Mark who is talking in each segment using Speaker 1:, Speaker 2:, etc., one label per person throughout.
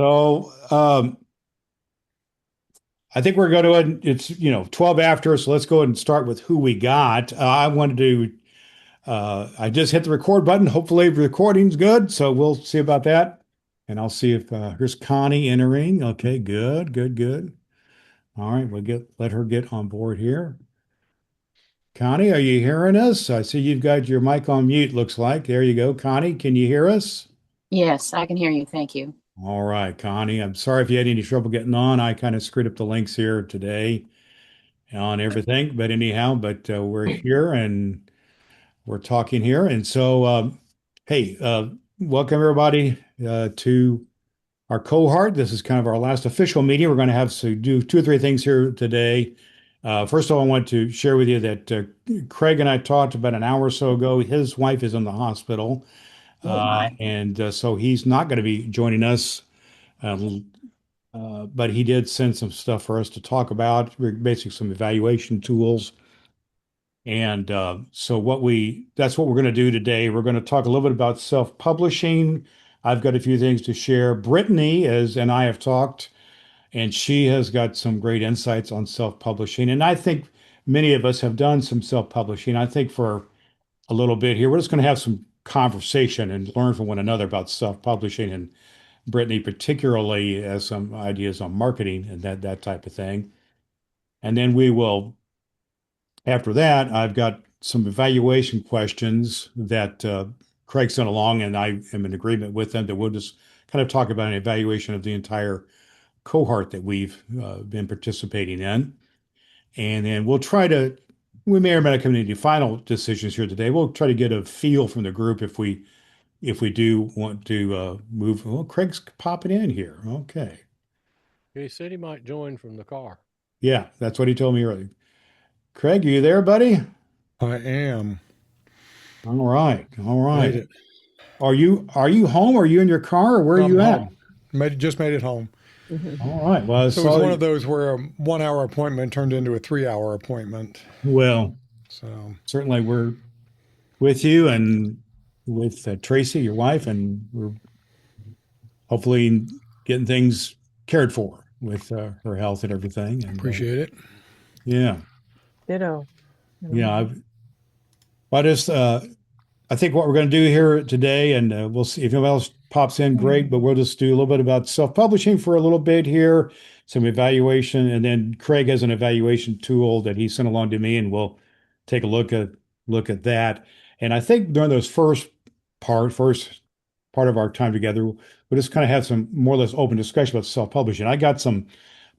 Speaker 1: So I think we're going to, it's, 12 after, so let's go ahead and start with who we got. I wanted to, I just hit the record button. Hopefully the recording's good, so we'll see about that. And I'll see if, here's Connie entering. Okay, good, good, good. All right, let her get on board here. Connie, are you hearing us? I see you've got your mic on mute, looks like. There you go. Connie, can you hear us?
Speaker 2: Yes, I can hear you. Thank you.
Speaker 1: All right, Connie. I'm sorry if you had any trouble getting on. I kind of screwed up the links here today on everything. But anyhow, we're here and we're talking here. And so, hey, welcome everybody to our cohort. This is kind of our last official meeting. We're going to have to do two or three things here today. First of all, I want to share with you that Craig and I talked about an hour or so ago. His wife is in the hospital,
Speaker 2: Oh my.
Speaker 1: and so he's not going to be joining us. Um, but he did send some stuff for us to talk about, basically some evaluation tools. And so that's what we're going to do today. We're going to talk a little bit about self-publishing. I've got a few things to share. Brittany and I have talked, and she has got some great insights on self-publishing. And I think many of us have done some self-publishing. I think for a little bit here, we're just going to have some conversation and learn from one another about self-publishing. And Brittany particularly has some ideas on marketing and that type of thing. And then after that, I've got some evaluation questions that Craig sent along, and I am in agreement with them that we'll just kind of talk about an evaluation of the entire cohort that we've been participating in. And then we may or may not come to any final decisions here today. We'll try to get a feel from the group if we do want to move. Well, Craig's popping in here. Okay.
Speaker 3: He said he might join from the car.
Speaker 1: Yeah, that's what he told me earlier. Craig, are you there, buddy?
Speaker 4: I am.
Speaker 1: All right. All
Speaker 4: Made
Speaker 1: right.
Speaker 4: it.
Speaker 1: Are you home? Are you in your car or where are
Speaker 4: I'm
Speaker 1: you at?
Speaker 4: home. Just made it home.
Speaker 1: All right. Well, I
Speaker 4: So it was
Speaker 1: saw
Speaker 4: one
Speaker 1: you.
Speaker 4: of those where a 1 hour appointment turned into a 3 hour appointment.
Speaker 1: Well,
Speaker 4: So
Speaker 1: certainly we're with you and with Tracy, your wife, and we're hopefully getting things cared for with her health and everything. And
Speaker 4: appreciate it.
Speaker 1: yeah,
Speaker 5: Ditto.
Speaker 1: yeah. I think what we're going to do here today, and we'll see if anybody else pops in, great, but we'll just do a little bit about self-publishing for a little bit here, some evaluation, and then Craig has an evaluation tool that he sent along to me, and we'll take a look at that. And I think during those first part of our time together, we'll just kind of have some more or less open discussion about self-publishing. I got some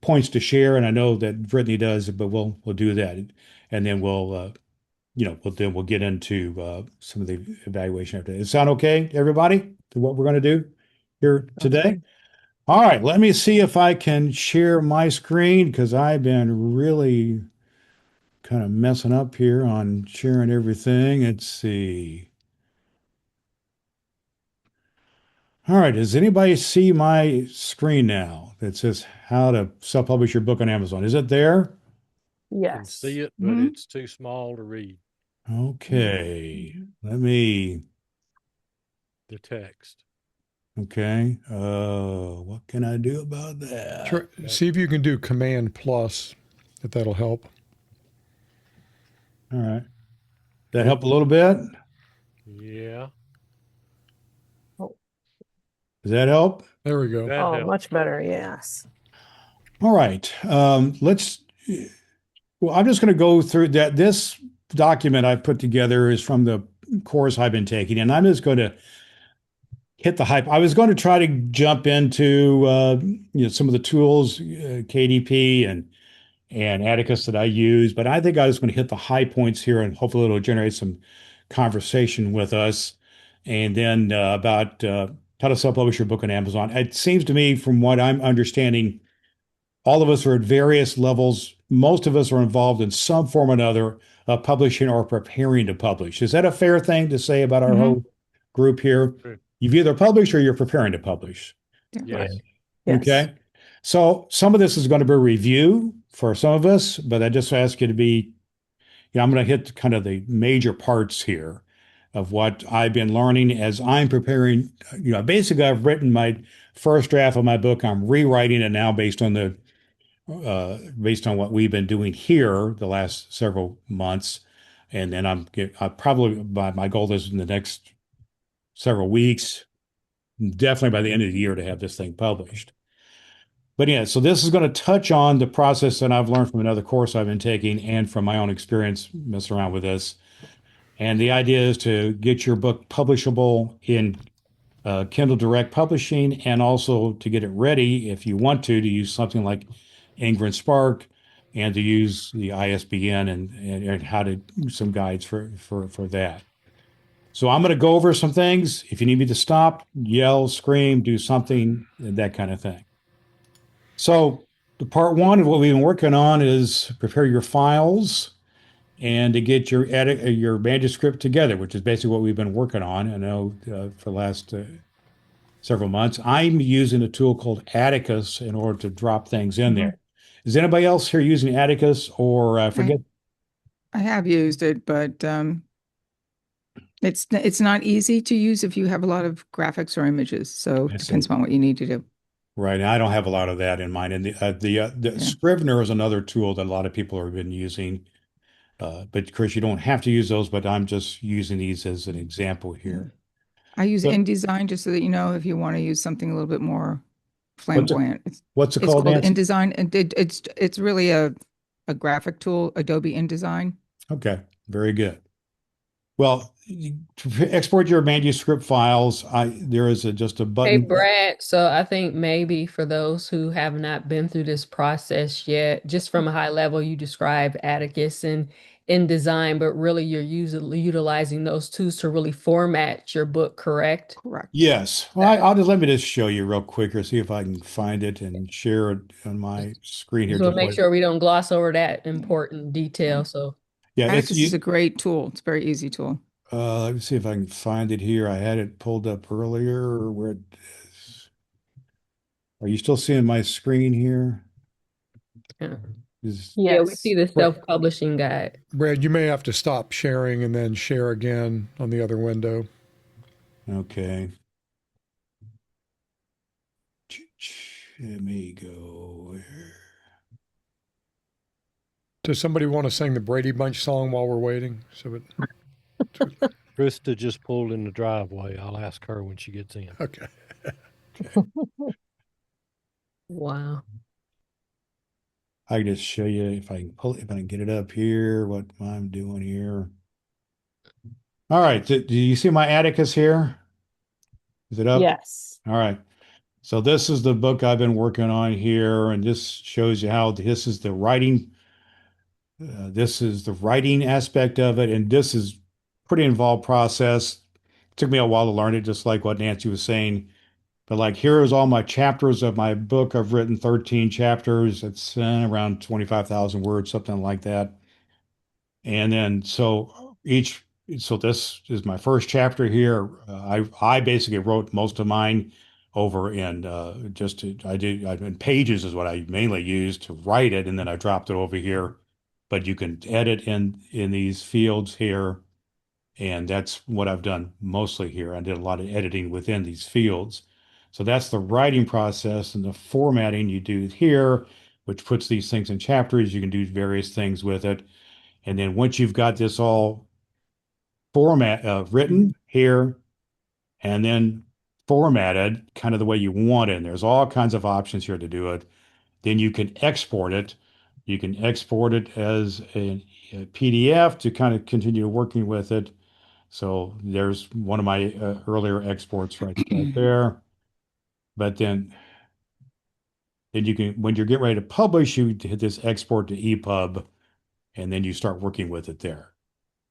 Speaker 1: points to share, and I know that Brittany does, but we'll do that, and then we'll get into some of the evaluation after that. Does it sound okay, everybody, to what we're going to do here today?
Speaker 5: Okay.
Speaker 1: All right, let me see if I can share my screen because I've been really kind of messing up here on sharing everything. Let's see. All right, does anybody see my screen now that says how to self-publish your book on Amazon? Is it there?
Speaker 3: Can
Speaker 5: Yes.
Speaker 3: see it, but it's too small to read
Speaker 1: Okay, let me.
Speaker 3: the text.
Speaker 1: Okay. What can I do about that?
Speaker 4: See if you can do Command Plus, if that'll help.
Speaker 1: All right. That help a little bit?
Speaker 3: Yeah,
Speaker 5: Oh,
Speaker 1: Does that help?
Speaker 4: There we go.
Speaker 3: that helps.
Speaker 5: much better. Yes.
Speaker 1: All right. Well, I'm just going to go through that. This document I put together is from the course I've been taking, and I'm just going to hit the hype. I was going to try to jump into some of the tools, KDP and Atticus that I use, but I think I was going to hit the high points here, and hopefully it'll generate some conversation with us. And then about how to self-publish your book on Amazon. It seems to me, from what I'm understanding, all of us are at various levels. Most of us are involved in some form or another of publishing or preparing to publish. Is that a fair thing to say about our whole group here?
Speaker 3: True.
Speaker 1: You've either published or you're preparing to publish.
Speaker 3: Yes.
Speaker 5: Yes.
Speaker 1: Okay. So some of this is going to be review for some of us, but I just ask you to be, I'm going to hit kind of the major parts here of what I've been learning as I'm preparing. Basically, I've written my first draft of my book. I'm rewriting it now based on what we've been doing here the last several months. And then I probably my goal is in the next several weeks, definitely by the end of the year, to have this thing published. But yeah, so this is going to touch on the process that I've learned from another course I've been taking and from my own experience messing around with this. And the idea is to get your book publishable in Kindle Direct Publishing, and also to get it ready, if you want to use something like Ingram Spark, and to use the ISBN and how to some guides for that. So I'm going to go over some things. If you need me to stop, yell, scream, do something, that kind of thing. So the part one of what we've been working on is prepare your files and to get your manuscript together, which is basically what we've been working on. I know for the last several months. I'm using a tool called Atticus in order to drop things in there. Is anybody else here using Atticus, or forget?
Speaker 6: I have used it, but it's not easy to use if you have a lot of graphics or images. So
Speaker 1: I
Speaker 6: it
Speaker 1: see.
Speaker 6: depends on what you need to do.
Speaker 1: Right, and I don't have a lot of that in mind. And the Scrivener is another tool that a lot of people have been using. But Chris, you don't have to use those, but I'm just using these as an example here.
Speaker 6: I use
Speaker 1: So
Speaker 6: InDesign just so that you know if you want to use something a little bit more
Speaker 1: what's it,
Speaker 6: flamboyant.
Speaker 1: what's it
Speaker 6: It's
Speaker 1: called,
Speaker 6: called
Speaker 1: Nancy?
Speaker 6: InDesign, and it's really a graphic tool, Adobe InDesign.
Speaker 1: Okay, very good. Well, to export your manuscript files, there is just a
Speaker 7: Hey,
Speaker 1: button.
Speaker 7: Brad. So I think maybe for those who have not been through this process yet, just from a high level, you described Atticus and InDesign, but really you're utilizing those tools to really format your book, correct?
Speaker 6: Correct.
Speaker 1: Yes. Well, let me just show you real quick or see if I can find it and share it on my screen here.
Speaker 7: So make sure we don't gloss over that important detail. So
Speaker 1: Yeah,
Speaker 6: Atticus is a great tool. It's a very easy tool.
Speaker 1: let me see if I can find it here. I had it pulled up earlier. Where it is. Are you still seeing my screen here?
Speaker 7: yeah,
Speaker 1: Is
Speaker 7: yeah, we
Speaker 5: Yes.
Speaker 7: see the self-publishing guide.
Speaker 4: Brad, you may have to stop sharing and then share again on the other window.
Speaker 1: okay. Let me go here.
Speaker 4: Does somebody want to sing the Brady Bunch song while we're waiting?
Speaker 3: Krista just pulled in the driveway. I'll ask her when she gets in.
Speaker 4: Okay.
Speaker 7: Wow.
Speaker 1: I can just show you if I can get it up here, what I'm doing here. All right. Do you see my Atticus here? Is it up?
Speaker 5: Yes.
Speaker 1: All right. So this is the book I've been working on here, and this shows you how this is the writing. This is the writing aspect of it, and this is pretty involved process. It took me a while to learn it, just like what Nancy was saying. But like here's all my chapters of my book. I've written 13 chapters. It's around 25,000 words, something like that. And then so this is my first chapter here. I basically wrote most of mine over in in Pages is what I mainly used to write it, and then I dropped it over here. But you can edit in these fields here, and that's what I've done mostly here. I did a lot of editing within these fields. So that's the writing process, and the formatting you do here, which puts these things in chapters. You can do various things with it. And then once you've got this all written here and then formatted kind of the way you want it, and there's all kinds of options here to do it, then you can export it. You can export it as a PDF to kind of continue working with it. So there's one of my earlier exports right there. But then you can, when you're getting ready to publish, you hit this export to EPUB, and then you start working with it there.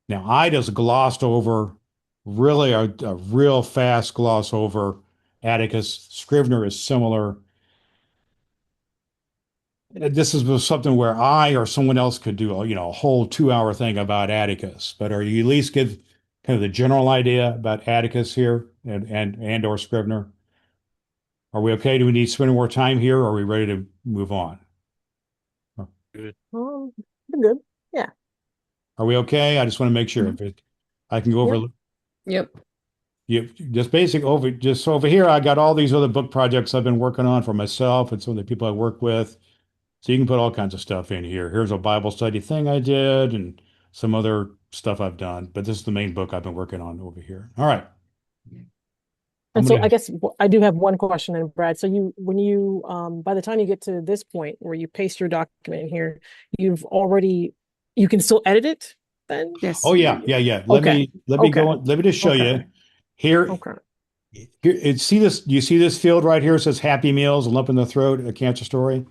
Speaker 1: Now, I just glossed over really a real fast gloss over Atticus. Scrivener is similar. This is something where I or someone else could do a whole 2 hour thing about Atticus. But are you at least get kind of the general idea about Atticus here and or Scrivener? Are we okay? Do we need to spend more time here, or are we ready to move on?
Speaker 3: Good.
Speaker 5: Good. Yeah.
Speaker 1: Are we okay? I just want to make sure if I can go over.
Speaker 7: Yep.
Speaker 1: You just basic over just over here. I got all these other book projects I've been working on for myself and some of the people I work with. So you can put all kinds of stuff in here. Here's a Bible study thing I did and some other stuff I've done. But this is the main book I've been working on over here. All right. I'm
Speaker 5: And so
Speaker 1: gonna
Speaker 5: I guess I do have one question, and Brad. So when you, by the time you get to this point where you paste your document in here, you've already, you can still edit it then?
Speaker 6: Yes.
Speaker 1: oh yeah.
Speaker 5: Okay.
Speaker 1: Let me
Speaker 5: Okay.
Speaker 1: go let me just show
Speaker 5: Okay.
Speaker 1: you. Here,
Speaker 5: Okay.
Speaker 1: see this, you see this field right here? It says Happy Meals, a lump in the throat, a cancer story.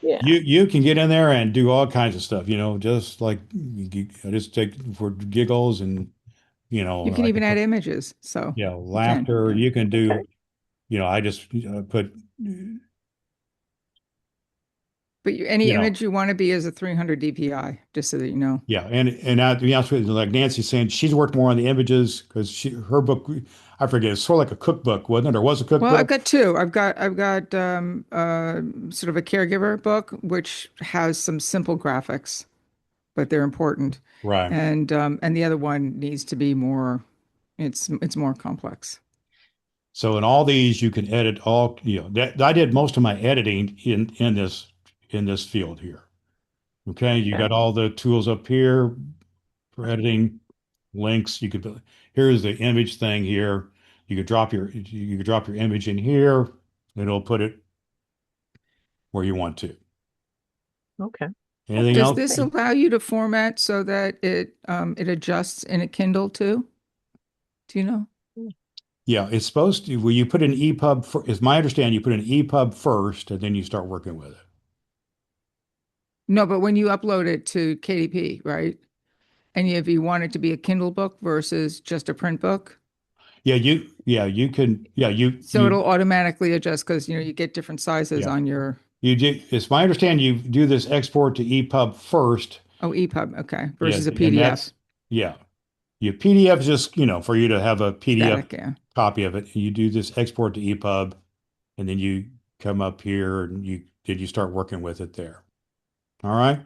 Speaker 5: Yeah.
Speaker 1: You can get in there and do all kinds of stuff, just like I just take for giggles and
Speaker 6: You can
Speaker 1: I can
Speaker 6: even add
Speaker 1: put
Speaker 6: images. So you can.
Speaker 1: laughter.
Speaker 6: Yeah.
Speaker 1: You can
Speaker 5: Okay.
Speaker 1: do, I just put
Speaker 6: But any
Speaker 1: you know
Speaker 6: image you want to be is a 300 DPI, just so that you know.
Speaker 1: yeah, and to be honest with you, like Nancy's saying, she's worked more on the images because her book, I forget, it's sort of like a cookbook, wasn't it, or was a
Speaker 6: Well, I've
Speaker 1: cookbook?
Speaker 6: got two. I've got sort of a caregiver book, which has some simple graphics, but they're important.
Speaker 1: Right.
Speaker 6: And the other one needs to be more, it's more complex.
Speaker 1: So in all these, you can edit all, that I did most of my editing in this field here. Okay, you
Speaker 5: Okay.
Speaker 1: got all the tools up here for editing, links. Here's the image thing here. You could drop your image in here. It'll put it where you want to.
Speaker 5: Okay.
Speaker 1: Anything
Speaker 5: Okay.
Speaker 6: Does
Speaker 1: else?
Speaker 6: this
Speaker 5: Great.
Speaker 6: allow you to format so that it adjusts in a Kindle too? Do you know?
Speaker 1: Yeah, it's supposed to. Well, you put an EPUB for, is my understanding. You put an EPUB first, and then you start working with it.
Speaker 6: No, but when you upload it to KDP, right? And if you want it to be a Kindle book versus just a print book,
Speaker 1: You can,
Speaker 6: so it'll automatically adjust because you get different sizes
Speaker 1: yeah,
Speaker 6: on your
Speaker 1: you do. It's my understanding you do this export to EPUB first.
Speaker 6: EPUB, okay,
Speaker 1: Yeah,
Speaker 6: versus a
Speaker 1: and
Speaker 6: PDF.
Speaker 1: that's, yeah. Your PDF is just, for you to have a PDF
Speaker 6: Static, yeah.
Speaker 1: copy of it. You do this export to EPUB, and then you come up here and you start working with it there. All right.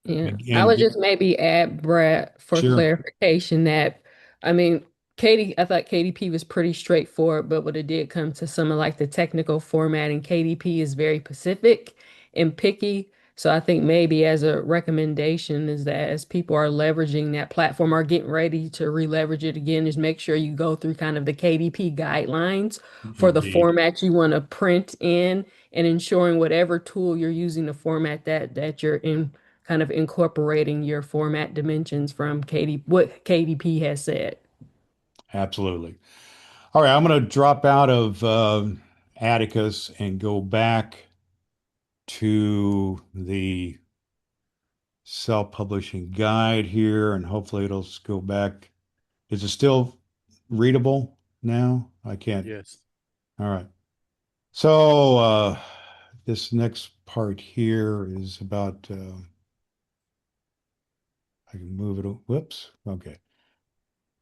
Speaker 7: Yeah, I
Speaker 1: And
Speaker 7: would just maybe add, Brad, for
Speaker 1: sure.
Speaker 7: clarification that, I mean, I thought KDP was pretty straightforward, but when it did come to some of like the technical formatting, KDP is very specific and picky. So I think maybe as a recommendation is that as people are leveraging that platform or getting ready to re-leverage it again, is make sure you go through kind of the KDP guidelines for the
Speaker 1: Indeed.
Speaker 7: format you want to print in and ensuring whatever tool you're using to format that you're in kind of incorporating your format dimensions from what KDP has said.
Speaker 1: Absolutely. All right, I'm going to drop out of Atticus and go back to the self-publishing guide here, and hopefully it'll go back. Is it still readable now? I can't.
Speaker 3: Yes.
Speaker 1: All right. So this next part here is about. I can move it. Whoops. Okay.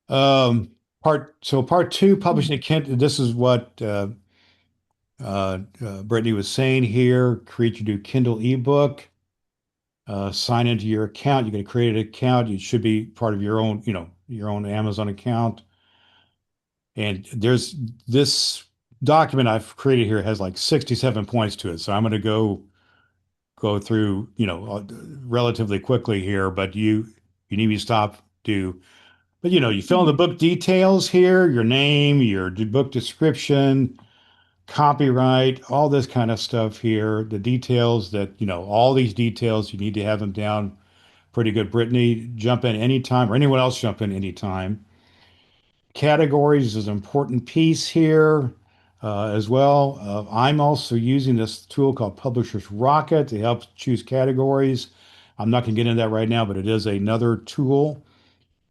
Speaker 1: Part two, publishing a Kent. This is what Brittany was saying here. Create your new Kindle ebook. Sign into your account. You're going to create an account. It should be part of your own, your own Amazon account. And there's this document I've created here has like 67 points to it. So I'm going to go through, relatively quickly here, but you need me to stop, but you fill in the book details here, your name, your book description, copyright, all this kind of stuff here. The details that, all these details, you need to have them down pretty good. Brittany, jump in anytime, or anyone else jump in anytime. Categories is an important piece here as well. I'm also using this tool called Publisher's Rocket to help choose categories. I'm not going to get into that right now, but it is another tool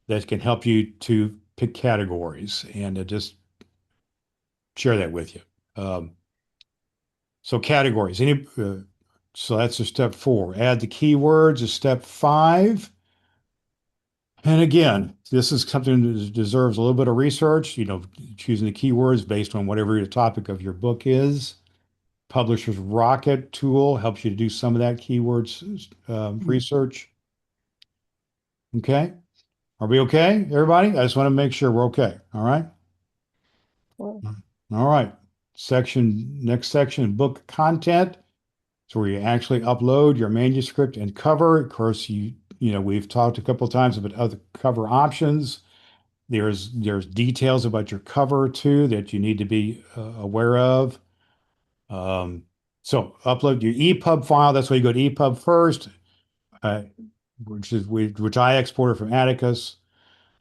Speaker 1: that can help you to pick categories and to just share that with you. So categories, so that's a step 4. Add the keywords is step 5. And again, this is something that deserves a little bit of research, choosing the keywords based on whatever the topic of your book is. Publisher's Rocket tool helps you to do some of that keywords research. Okay. Are we okay, everybody? I just want to make sure we're okay. All right.
Speaker 5: Well,
Speaker 1: All right. Next section, book content. So where you actually upload your manuscript and cover. Of course, we've talked a couple of times about other cover options. There's details about your cover too that you need to be aware of. Um, so upload your EPUB file. That's why you go to EPUB first, uh, which I exported from Atticus,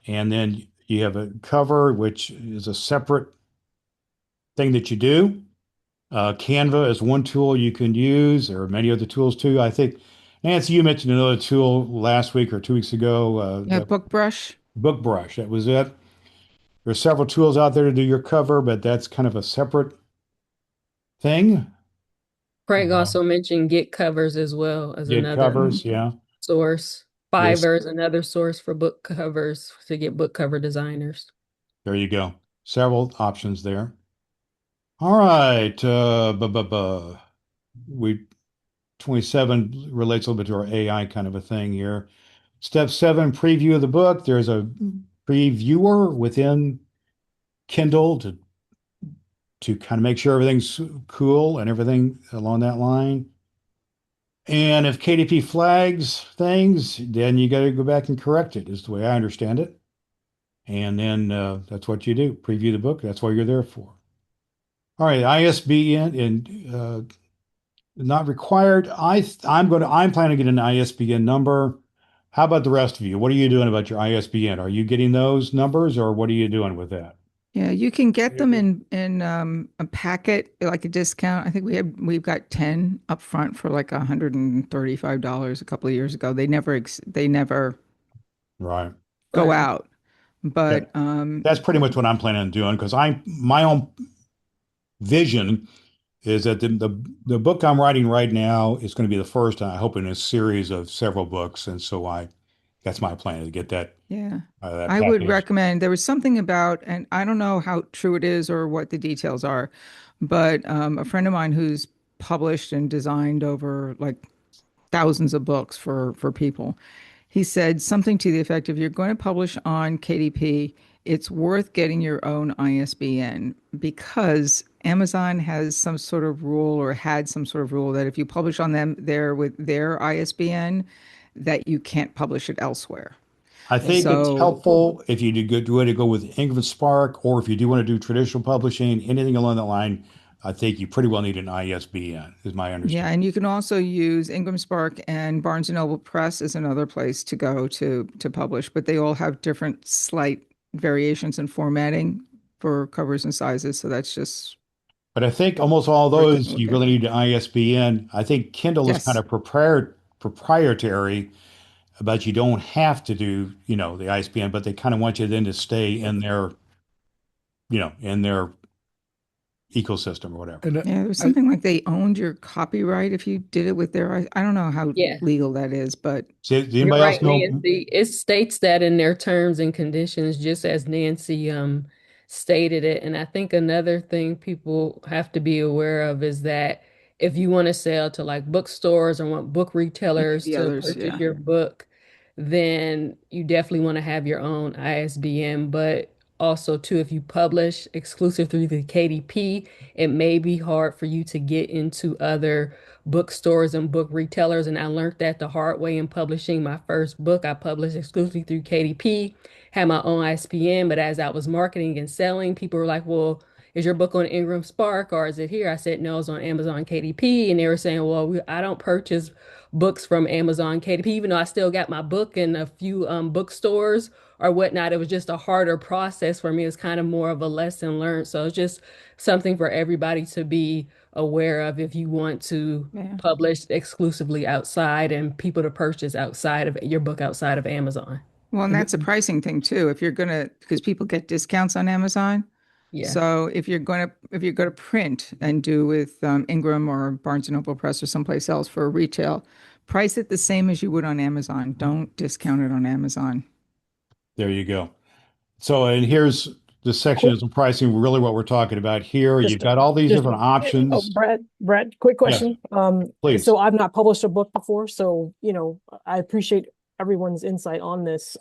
Speaker 1: and then you have a cover, which is a separate thing that you do. Canva is one tool you can use. There are many other tools too. I think, Nancy, you mentioned another tool last week or 2 weeks ago,
Speaker 6: Yeah,
Speaker 1: that
Speaker 6: book brush.
Speaker 1: Book Brush. That was it. There's several tools out there to do your cover, but that's kind of a separate thing.
Speaker 7: Craig
Speaker 1: Uh,
Speaker 7: also mentioned Get covers as well as
Speaker 1: Get
Speaker 7: another
Speaker 1: covers, yeah.
Speaker 7: source.
Speaker 1: There's
Speaker 7: Fiverr is another source for book covers to get book cover designers.
Speaker 1: There you go. Several options there. All right. We 27 relates a little bit to our AI kind of a thing here. Step 7, preview of the book. There's a previewer within Kindle to kind of make sure everything's cool and everything along that line. And if KDP flags things, then you got to go back and correct it, is the way I understand it. And then that's what you do. Preview the book. That's what you're there for. All right, ISBN and not required. I'm planning to get an ISBN number. How about the rest of you? What are you doing about your ISBN? Are you getting those numbers, or what are you doing with that?
Speaker 6: Yeah, you can get them in a packet, like a discount. I think we've got 10 up front for like $135 a couple of years ago. They never
Speaker 1: Right.
Speaker 6: go
Speaker 7: Right.
Speaker 6: out.
Speaker 1: Yeah,
Speaker 6: But
Speaker 1: that's pretty much what I'm planning on doing because my own vision is that the book I'm writing right now is going to be the first, I hope, in a series of several books, and so that's my plan to get
Speaker 6: yeah,
Speaker 1: that
Speaker 6: I would
Speaker 1: package.
Speaker 6: recommend. There was something about, and I don't know how true it is or what the details are, but a friend of mine who's published and designed over like thousands of books for people. He said something to the effect, if you're going to publish on KDP, it's worth getting your own ISBN because Amazon has some sort of rule or had some sort of rule that if you publish on them there with their ISBN, that you can't publish it elsewhere.
Speaker 1: I
Speaker 5: and
Speaker 1: think it's
Speaker 6: So
Speaker 1: helpful if you do want to go with Ingram Spark, or if you do want to do traditional publishing, anything along that line. I think you pretty well need an ISBN, is my
Speaker 6: yeah,
Speaker 1: understanding.
Speaker 6: and you can also use Ingram Spark, and Barnes and Noble Press is another place to go to publish, but they all have different slight variations in formatting for covers and sizes. So that's just
Speaker 1: But I think almost all
Speaker 6: where you take a
Speaker 1: those
Speaker 6: look
Speaker 1: you
Speaker 6: at.
Speaker 1: really need an ISBN. I think Kindle is kind
Speaker 6: Yes.
Speaker 1: of proprietary, but you don't have to do, the ISBN, but they kind of want you then to stay in their ecosystem or whatever.
Speaker 4: And
Speaker 6: Yeah, there was
Speaker 4: I,
Speaker 6: something like they owned your copyright if you did it with their, I don't know how
Speaker 7: Yeah.
Speaker 6: legal that is, but
Speaker 1: Does
Speaker 7: You're
Speaker 1: anybody else
Speaker 7: right,
Speaker 1: know?
Speaker 7: Nancy. It states that in their terms and conditions, just as Nancy stated it. And I think another thing people have to be aware of is that if you want to sell to like bookstores or want book
Speaker 6: any of
Speaker 7: retailers
Speaker 6: the
Speaker 7: to
Speaker 6: others,
Speaker 7: purchase
Speaker 6: yeah.
Speaker 7: your book, then you definitely want to have your own ISBN. But also too, if you publish exclusive through the KDP, it may be hard for you to get into other bookstores and book retailers. And I learned that the hard way in publishing my first book. I published exclusively through KDP, had my own ISBN, but as I was marketing and selling, people were like, well, is your book on Ingram Spark or is it here? I said, no, it's on Amazon KDP. And they were saying, well, I don't purchase books from Amazon KDP, even though I still got my book in a few bookstores or whatnot. It was just a harder process for me. It's kind of more of a lesson learned. So it's just something for everybody to be aware of if you want to
Speaker 6: Yeah.
Speaker 7: publish exclusively outside and people to purchase outside of your book outside of Amazon.
Speaker 6: Well, and that's a
Speaker 4: and
Speaker 6: pricing thing too. If you're gonna, because people get discounts on Amazon.
Speaker 7: Yeah.
Speaker 6: So if you're gonna print and do with Ingram or Barnes and Noble Press or someplace else for retail, price it the same as you would on Amazon. Don't discount it on Amazon.
Speaker 1: There you go. So, and here's the section
Speaker 5: quick,
Speaker 1: is pricing, really what we're talking about here. You've
Speaker 5: just,
Speaker 1: got all these
Speaker 5: just,
Speaker 1: different
Speaker 5: oh,
Speaker 1: options.
Speaker 5: Brad, quick
Speaker 1: Yes,
Speaker 5: question.
Speaker 1: please.
Speaker 5: So I've not published a book before, so, I appreciate everyone's insight on this.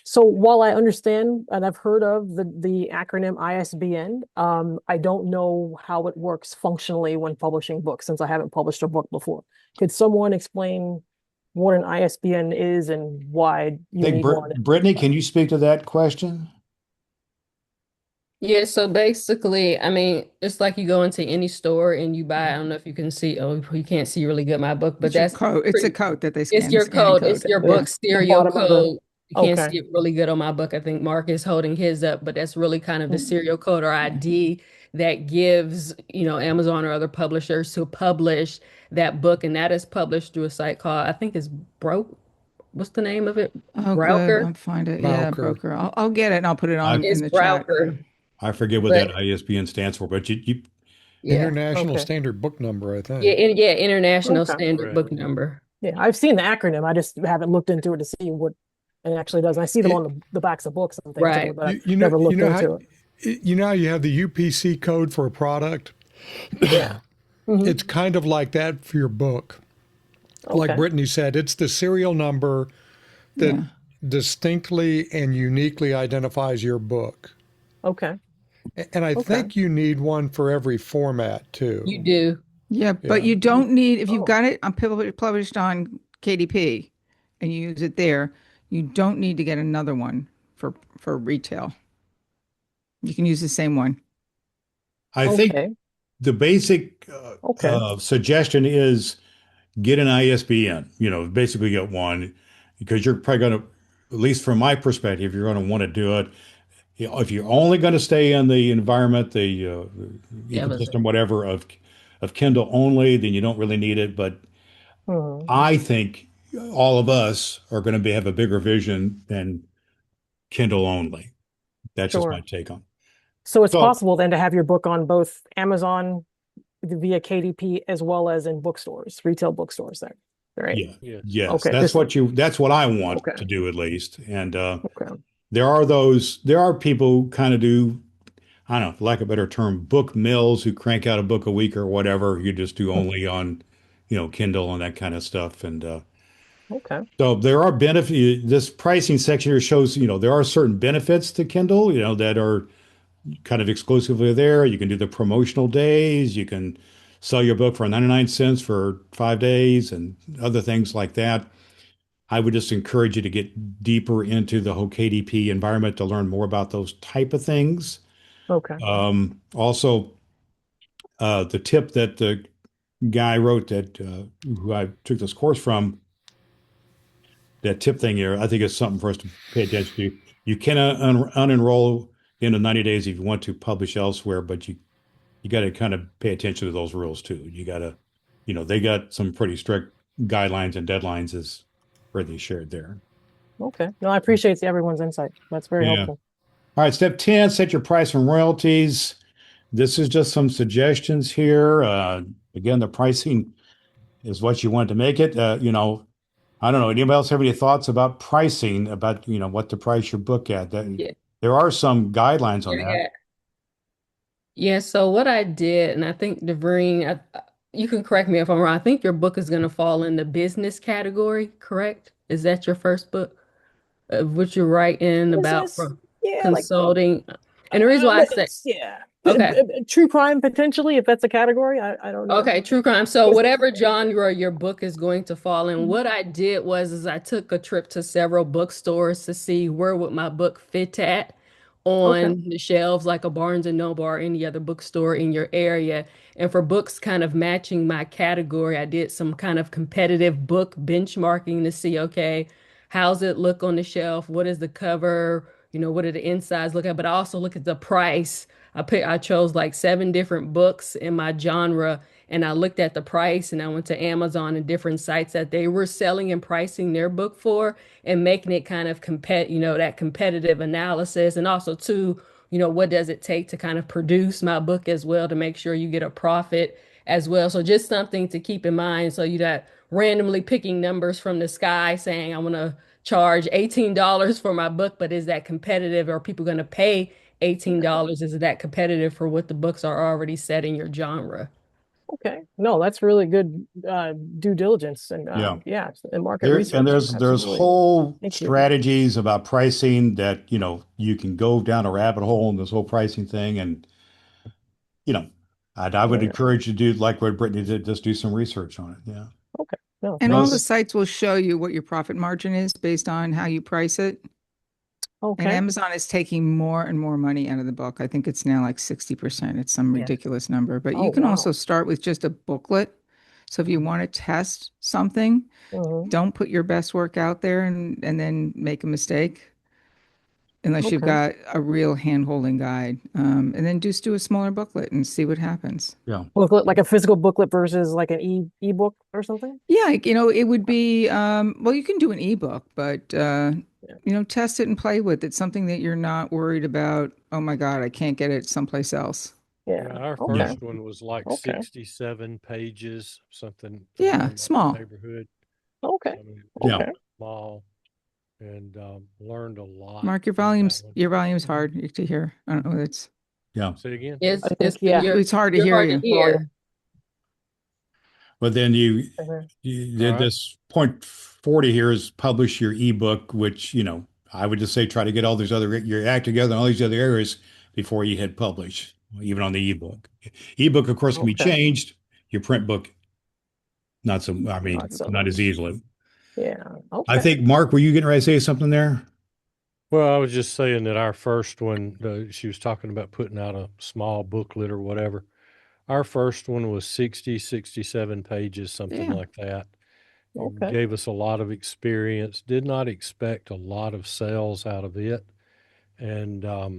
Speaker 5: So while I understand and I've heard of the acronym ISBN, I don't know how it works functionally when publishing books since I haven't published a book before. Could someone explain what an ISBN is and why you need one?
Speaker 1: Brittany, can you speak to that question?
Speaker 7: Yeah, so basically, I mean, it's like you go into any store and you buy, I don't know if you can see, oh, you can't see really good my book, but
Speaker 6: It's your
Speaker 7: that's
Speaker 6: code. It's a
Speaker 7: pretty,
Speaker 6: code that they
Speaker 7: it's
Speaker 6: scan, the
Speaker 7: your
Speaker 6: scanning
Speaker 7: code, it's
Speaker 6: code.
Speaker 7: your
Speaker 5: Yeah,
Speaker 7: book
Speaker 5: the
Speaker 7: stereo
Speaker 5: bottom of the
Speaker 7: code. You can't
Speaker 5: okay.
Speaker 7: see it really good on my book. I think Mark is holding his up, but that's really kind of the
Speaker 5: Mm,
Speaker 7: serial code or ID that gives, Amazon or other publishers to publish that book. And that is published through a site called, I think it's what's the name of it?
Speaker 6: Oh, good.
Speaker 7: Browker?
Speaker 6: I'll find it. Yeah,
Speaker 4: Bowker.
Speaker 6: broker. I'll get it and I'll put it
Speaker 1: I
Speaker 6: on in
Speaker 7: It's
Speaker 6: the chat.
Speaker 7: Browker.
Speaker 1: I forget what
Speaker 7: But
Speaker 1: that ISBN stands for, but you
Speaker 7: yeah.
Speaker 4: International
Speaker 5: okay.
Speaker 4: Standard Book Number, I
Speaker 7: Yeah,
Speaker 4: think.
Speaker 7: International
Speaker 5: Okay.
Speaker 7: Standard
Speaker 3: Correct.
Speaker 7: Book Number.
Speaker 5: Yeah, I've seen the acronym. I just haven't looked into it to see what it actually does. And I see them
Speaker 4: It,
Speaker 5: on the backs of books and things
Speaker 7: Right.
Speaker 5: typically, but I've never
Speaker 4: you
Speaker 5: looked
Speaker 4: know how
Speaker 5: into it.
Speaker 4: you know how you have the UPC code for a product?
Speaker 5: Yeah. Hmm.
Speaker 4: It's kind of like that for your book. Like
Speaker 5: Okay.
Speaker 4: Brittany said, it's the serial number that
Speaker 6: Yeah.
Speaker 4: distinctly and uniquely identifies your book.
Speaker 5: Okay.
Speaker 4: And I
Speaker 5: Okay.
Speaker 4: think you need one for every format
Speaker 7: You
Speaker 4: too.
Speaker 7: do.
Speaker 6: Yeah, but
Speaker 4: Yeah.
Speaker 6: you don't need, if you've
Speaker 5: Oh,
Speaker 6: got it on published on KDP and you use it there, you don't need to get another one for retail. You can use the same one.
Speaker 1: I think
Speaker 5: okay.
Speaker 1: the basic
Speaker 5: Okay.
Speaker 1: suggestion is get an ISBN, basically get one because you're probably going to, at least from my perspective, you're going to want to do it. If you're only going to stay in the environment, the
Speaker 7: Yeah, but
Speaker 1: ecosystem, whatever of Kindle only, then you don't really need it. But
Speaker 5: Hmm.
Speaker 1: I think all of us are going to have a bigger vision than Kindle only. That's just my
Speaker 5: Sure.
Speaker 1: take on it.
Speaker 5: So it's
Speaker 1: So
Speaker 5: possible then to have your book on both Amazon via KDP as well as in bookstores, retail bookstores there. Right.
Speaker 1: yeah,
Speaker 3: Yes.
Speaker 1: yes,
Speaker 5: Okay. Just
Speaker 1: that's what I want
Speaker 5: okay.
Speaker 1: to do at least. And
Speaker 5: Okay.
Speaker 1: there are people who kind of do, I don't know, for lack of a better term, book mills who crank out a book a week or whatever. You just do
Speaker 5: Hmm.
Speaker 1: only on, Kindle and that kind of stuff. And
Speaker 5: Okay.
Speaker 1: so there are benefits. This pricing section here shows, there are certain benefits to Kindle, that are kind of exclusively there. You can do the promotional days. You can sell your book for 99 cents for 5 days and other things like that. I would just encourage you to get deeper into the whole KDP environment to learn more about those type of things.
Speaker 5: Okay.
Speaker 1: Also, the tip that the guy wrote that who I took this course from, that tip thing here, I think is something for us to pay attention to. You can unenroll in the 90 days if you want to publish elsewhere, but you got to kind of pay attention to those rules too. You got to, they got some pretty strict guidelines and deadlines as Brittany shared there.
Speaker 5: Okay. No, I appreciate everyone's insight. That's very
Speaker 1: Yeah.
Speaker 5: helpful.
Speaker 1: All right, step 10, set your price and royalties. This is just some suggestions here. Again, the pricing is what you want to make it. I don't know. Anybody else have any thoughts about pricing, about, what to price your book at?
Speaker 7: yeah.
Speaker 1: There are some guidelines on that.
Speaker 7: Yeah. Yeah, so what I did, and I think Devine, you can correct me if I'm wrong. I think your book is going to fall in the business category, correct? Is that your first book? What you're writing about
Speaker 5: Business,
Speaker 7: from
Speaker 5: yeah, like
Speaker 7: consulting? And the reason why I say,
Speaker 5: it's, yeah,
Speaker 7: okay.
Speaker 5: true crime potentially, if that's a category. I don't know.
Speaker 7: Okay, true crime. So
Speaker 5: Business.
Speaker 7: whatever genre your book is going to fall in,
Speaker 5: Mhm.
Speaker 7: what I did was is I took a trip to several bookstores to see where would my book fit at
Speaker 5: Okay.
Speaker 7: on the shelves, like a Barnes and Noble or any other bookstore in your area. And for books kind of matching my category, I did some kind of competitive book benchmarking to see, okay, how's it look on the shelf? What is the cover? What are the insides look at? But I also look at the price. I chose like 7 different books in my genre and I looked at the price and I went to Amazon and different sites that they were selling and pricing their book for and making it kind of that competitive analysis. And also too, what does it take to kind of produce my book as well to make sure you get a profit as well. So just something to keep in mind. So you're not randomly picking numbers from the sky saying, I want to charge $18 for my book, but is that competitive? Are people going to pay $18? Is that competitive for what the books are already set in your genre?
Speaker 5: Okay. No, that's really good due diligence and
Speaker 1: Yeah.
Speaker 5: yeah, and market
Speaker 1: There and
Speaker 5: research.
Speaker 1: there's
Speaker 5: Absolutely.
Speaker 1: whole
Speaker 5: Thank you.
Speaker 1: strategies about pricing that, you can go down a rabbit hole in this whole pricing thing. And, you know, I would
Speaker 5: Yeah.
Speaker 1: encourage you to do like what Brittany did, just do some research on it. Yeah.
Speaker 5: Okay. No,
Speaker 6: And all
Speaker 5: thank
Speaker 6: the
Speaker 5: you.
Speaker 1: Those,
Speaker 6: sites will show you what your profit margin is based on how you price it. And
Speaker 5: Okay.
Speaker 6: Amazon is taking more and more money out of the book. I think it's now like 60%. It's some
Speaker 5: Yeah.
Speaker 6: ridiculous number. But
Speaker 5: Oh,
Speaker 6: you can also
Speaker 5: wow.
Speaker 6: start with just a booklet. So if you want to test something,
Speaker 5: Hmm.
Speaker 6: don't put your best work out there and then make a mistake unless you've
Speaker 5: Okay.
Speaker 6: got a real hand-holding guide. And then just do a smaller booklet and see what happens.
Speaker 1: yeah.
Speaker 5: Booklet, like a physical booklet versus like an ebook or something?
Speaker 6: Yeah, it would be well, you can do an ebook, but
Speaker 5: Yeah.
Speaker 6: test it and play with it. Something that you're not worried about, oh my God, I can't get it someplace else.
Speaker 3: Yeah,
Speaker 5: Yeah.
Speaker 3: our
Speaker 1: Yeah.
Speaker 5: Okay.
Speaker 3: first one was like
Speaker 5: Okay.
Speaker 3: 67 pages, something
Speaker 6: Yeah,
Speaker 3: somewhere in that
Speaker 6: small.
Speaker 3: neighborhood.
Speaker 5: Okay.
Speaker 3: I mean, it was
Speaker 1: Yeah.
Speaker 5: Okay.
Speaker 3: small and learned a lot
Speaker 6: Mark, your
Speaker 3: from that
Speaker 6: volume's
Speaker 3: one.
Speaker 6: your volume's hard to hear. I don't know. It's
Speaker 1: Yeah.
Speaker 3: Say again.
Speaker 7: It's
Speaker 5: I
Speaker 7: it's
Speaker 5: think, yeah.
Speaker 7: you're
Speaker 6: it's hard to
Speaker 7: you're
Speaker 6: hear
Speaker 7: hard to
Speaker 6: you.
Speaker 7: hear.
Speaker 5: Volume.
Speaker 1: But then
Speaker 5: Mhm.
Speaker 1: you
Speaker 3: All
Speaker 1: did
Speaker 3: right.
Speaker 1: this point 40 here is publish your ebook, which, I would just say try to get all these your act together in all these other areas before you hit publish, even on the ebook. Ebook, of course, can be
Speaker 5: Okay.
Speaker 1: changed. Your print book, not so, I
Speaker 5: Not
Speaker 1: mean,
Speaker 5: so
Speaker 1: not as
Speaker 5: much.
Speaker 1: easily.
Speaker 5: Yeah.
Speaker 1: I
Speaker 5: Okay.
Speaker 1: think, Mark, were you getting ready to say something there?
Speaker 3: Well, I was just saying that our first one, she was talking about putting out a small booklet or whatever. Our first one was 60, 67 pages, something
Speaker 6: Yeah.
Speaker 3: like that. It
Speaker 5: Okay.
Speaker 3: gave us a lot of experience, did not expect a lot of sales out of it, and a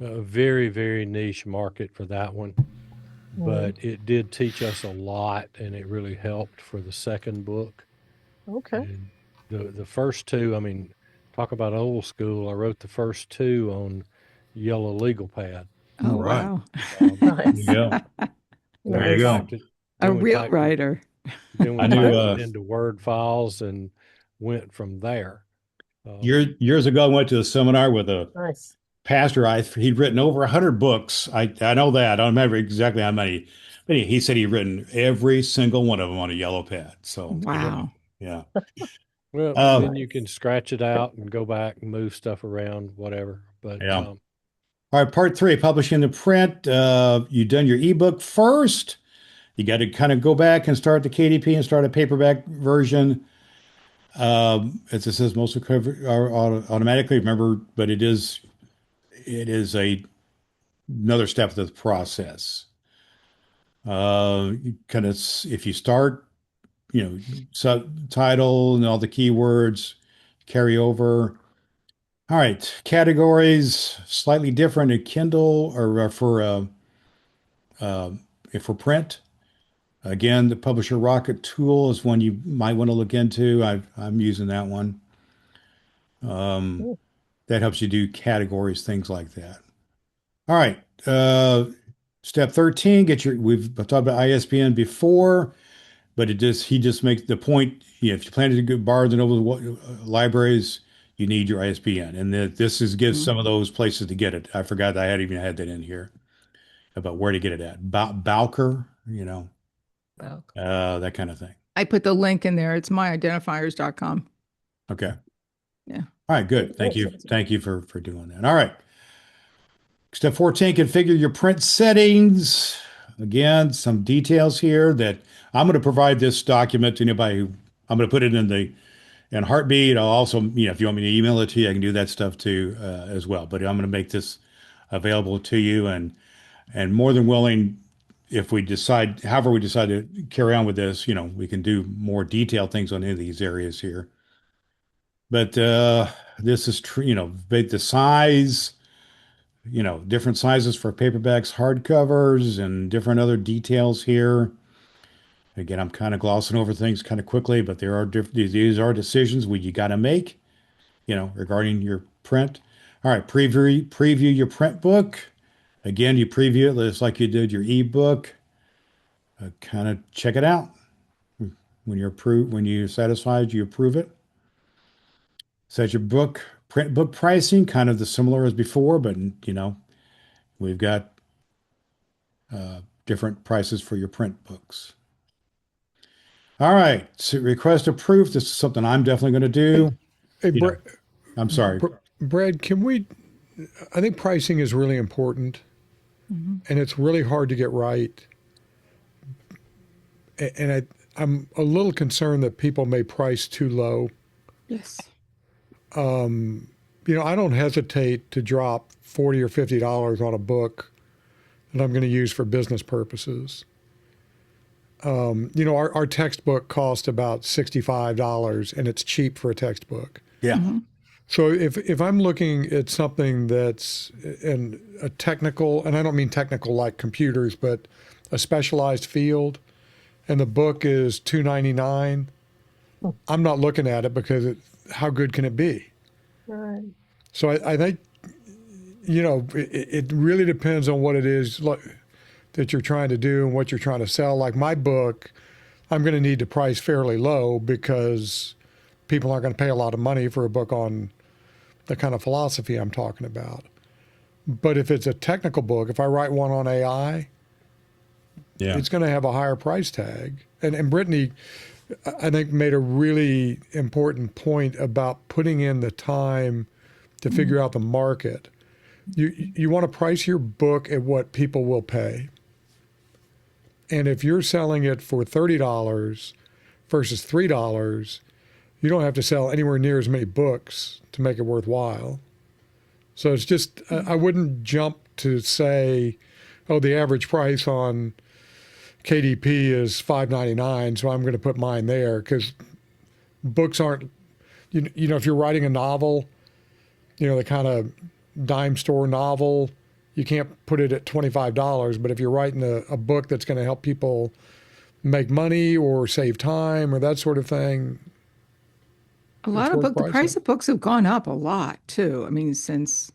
Speaker 3: very, very niche market for that one.
Speaker 5: Hmm.
Speaker 3: But it did teach us a lot, and it really helped for the second book.
Speaker 5: Okay.
Speaker 3: And the first two, I mean, talk about old school. I wrote the first two on yellow legal pad.
Speaker 6: Oh,
Speaker 1: All right.
Speaker 6: wow.
Speaker 1: There you
Speaker 5: Nice.
Speaker 1: go.
Speaker 3: Then
Speaker 1: There
Speaker 3: we
Speaker 1: you
Speaker 5: Nice.
Speaker 1: go.
Speaker 3: typed it.
Speaker 6: A
Speaker 3: Then we
Speaker 6: real
Speaker 3: typed it.
Speaker 6: writer.
Speaker 3: Then we
Speaker 1: I knew
Speaker 3: typed it into Word files and went from there. Um,
Speaker 1: years ago, I went to a seminar with a
Speaker 5: Nice.
Speaker 1: pastor. He'd written over 100 books. I know that. I don't remember exactly how many, but he said he'd written every single one of them on a yellow pad. So,
Speaker 6: Wow.
Speaker 1: yeah.
Speaker 3: well, then
Speaker 1: Um,
Speaker 3: you can
Speaker 5: Nice.
Speaker 3: scratch it out and go back and move stuff around, whatever. But
Speaker 1: yeah. All right, part three, publishing the print. You've done your ebook first. You got to kind of go back and start the KDP and start a paperback version. As it says, most are automatically. Remember, but it is another step of the process. Kind of if you start, subtitle and all the keywords carry over. All right, categories slightly different in Kindle or uh, for print. Again, the Publisher Rocket tool is one you might want to look into. I'm using that one. Um,
Speaker 5: Mm.
Speaker 1: that helps you do categories, things like that. All right. Step 13, we've talked about ISBN before, but he just makes the point, if you plan to go Barnes and Noble libraries, you need your ISBN. And gives
Speaker 6: Mhm.
Speaker 1: some of those places to get it. I forgot I had even had that in here about where to get it at. Bowker,
Speaker 7: Well,
Speaker 1: that kind of thing.
Speaker 6: I put the link in there. It's myidentifiers.com.
Speaker 1: Okay.
Speaker 6: Yeah.
Speaker 1: All right, good. Thank you. Thank you for doing that. All right. Step 14, configure your print settings. Again, some details here that I'm going to provide this document to anybody I'm going to put it in Heartbeat. I'll also, if you want me to email it to you, I can do that stuff too, as well. But I'm going to make this available to you and more than willing, if we decide, however we decide to carry on with this, we can do more detailed things on any of these areas here. But this is true, the size, different sizes for paperbacks, hardcovers, and different other details here. Again, I'm kind of glossing over things kind of quickly, but these are decisions you got to make, regarding your print. All right, preview your print book. Again, you preview it just like you did your ebook. Kind of check it out. When you're satisfied, you approve it. Set your print book pricing, kind of the similar as before, but we've got different prices for your print books. All right. So request approved. This is something I'm definitely going to do.
Speaker 4: Hey,
Speaker 1: You know, I'm sorry.
Speaker 4: Brad, I think pricing is really important and it's really hard to get right. And I'm a little concerned that people may price too low.
Speaker 6: Yes.
Speaker 4: I don't hesitate to drop $40 or $50 on a book that I'm going to use for business purposes. Our textbook cost about $65 and it's cheap for a textbook.
Speaker 1: Yeah.
Speaker 4: So if I'm looking at something that's in a technical, and I don't mean technical like computers, but a specialized field, and the book is $2.99, I'm not looking at it because how good can it be?
Speaker 5: Right.
Speaker 4: So I think, it really depends on what it is that you're trying to do and what you're trying to sell. Like my book, I'm going to need to price fairly low because people aren't going to pay a lot of money for a book on the kind of philosophy I'm talking about. But if it's a technical book, if I write one on AI,
Speaker 1: Yeah.
Speaker 4: it's going to have a higher price tag. And Brittany, I think, made a really important point about putting in the time to figure out the market. You want to price your book at what people will pay. And if you're selling it for $30 versus $3, you don't have to sell anywhere near as many books to make it worthwhile. So it's just, I wouldn't jump to say, oh, the average price on KDP is $5.99, so I'm going to put mine there, because books aren't, if you're writing a novel, the kind of dime store novel, you can't put it at $25. But if you're writing a book that's going to help people make money or save time or that sort of thing,
Speaker 6: The price of books have gone up a lot too. I mean, since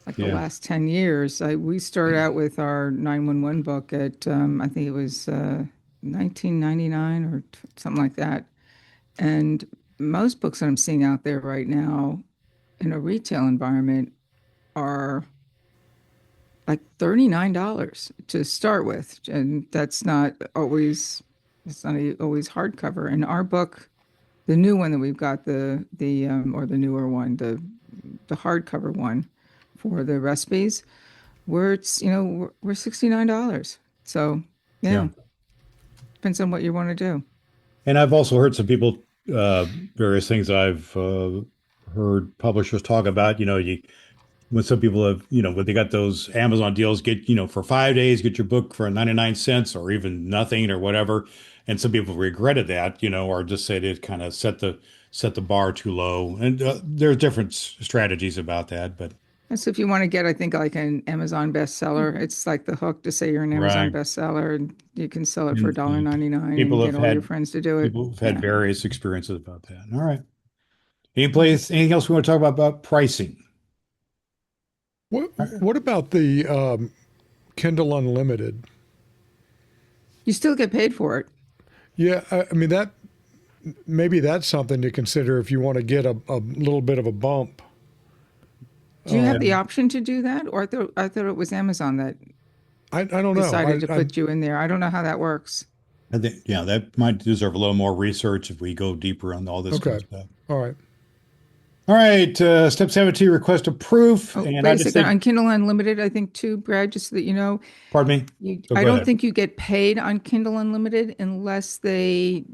Speaker 6: like the
Speaker 1: Yeah.
Speaker 6: last 10 years, we started out with our 911 book at, I think it was 1999 or something like that. And most books that I'm seeing out there right now in a retail environment are like $39 to start with. And it's not always hardcover. And our book, the new one that we've got, or the newer one, the hardcover one for the recipes, where we're $69. So
Speaker 1: Yeah.
Speaker 6: yeah, depends on what you want to do.
Speaker 1: And I've also heard some people, various things I've heard publishers talk about, when some people have, when they got those Amazon deals, get, for 5 days, get your book for 99 cents or even nothing or whatever. And some people regretted that, or just said it kind of set the bar too low. And there's different strategies about that, but
Speaker 6: And so if you want to get, I think, like an Amazon bestseller, it's like the hook to say you're an Amazon
Speaker 1: right.
Speaker 6: bestseller, and you can sell it for
Speaker 1: And,
Speaker 6: $1.99 and
Speaker 1: people
Speaker 6: get
Speaker 1: have
Speaker 6: all your
Speaker 1: had
Speaker 6: friends to do it.
Speaker 1: people have had
Speaker 6: Yeah.
Speaker 1: various experiences about that. All right. Anything else we want to talk about pricing?
Speaker 4: what about the Kindle Unlimited?
Speaker 6: You still get paid for it.
Speaker 4: Yeah, I mean, maybe that's something to consider if you want to get a little bit of a bump.
Speaker 6: Do you have the option to do that? Or I thought it was Amazon that
Speaker 4: I don't know.
Speaker 6: decided to put you in there. I don't know how that works.
Speaker 1: I think, yeah, that might deserve a little more research if we go deeper on all this kind
Speaker 4: Okay.
Speaker 1: of stuff.
Speaker 4: All right.
Speaker 1: All right, step 17, request a proof.
Speaker 6: Oh,
Speaker 1: And
Speaker 6: wait
Speaker 1: I
Speaker 6: a
Speaker 1: just
Speaker 6: second.
Speaker 1: think,
Speaker 6: On Kindle Unlimited, I think too, Brad, just so that you know,
Speaker 1: pardon me. So
Speaker 6: I
Speaker 1: go
Speaker 6: don't
Speaker 1: ahead.
Speaker 6: think you get paid on Kindle Unlimited unless because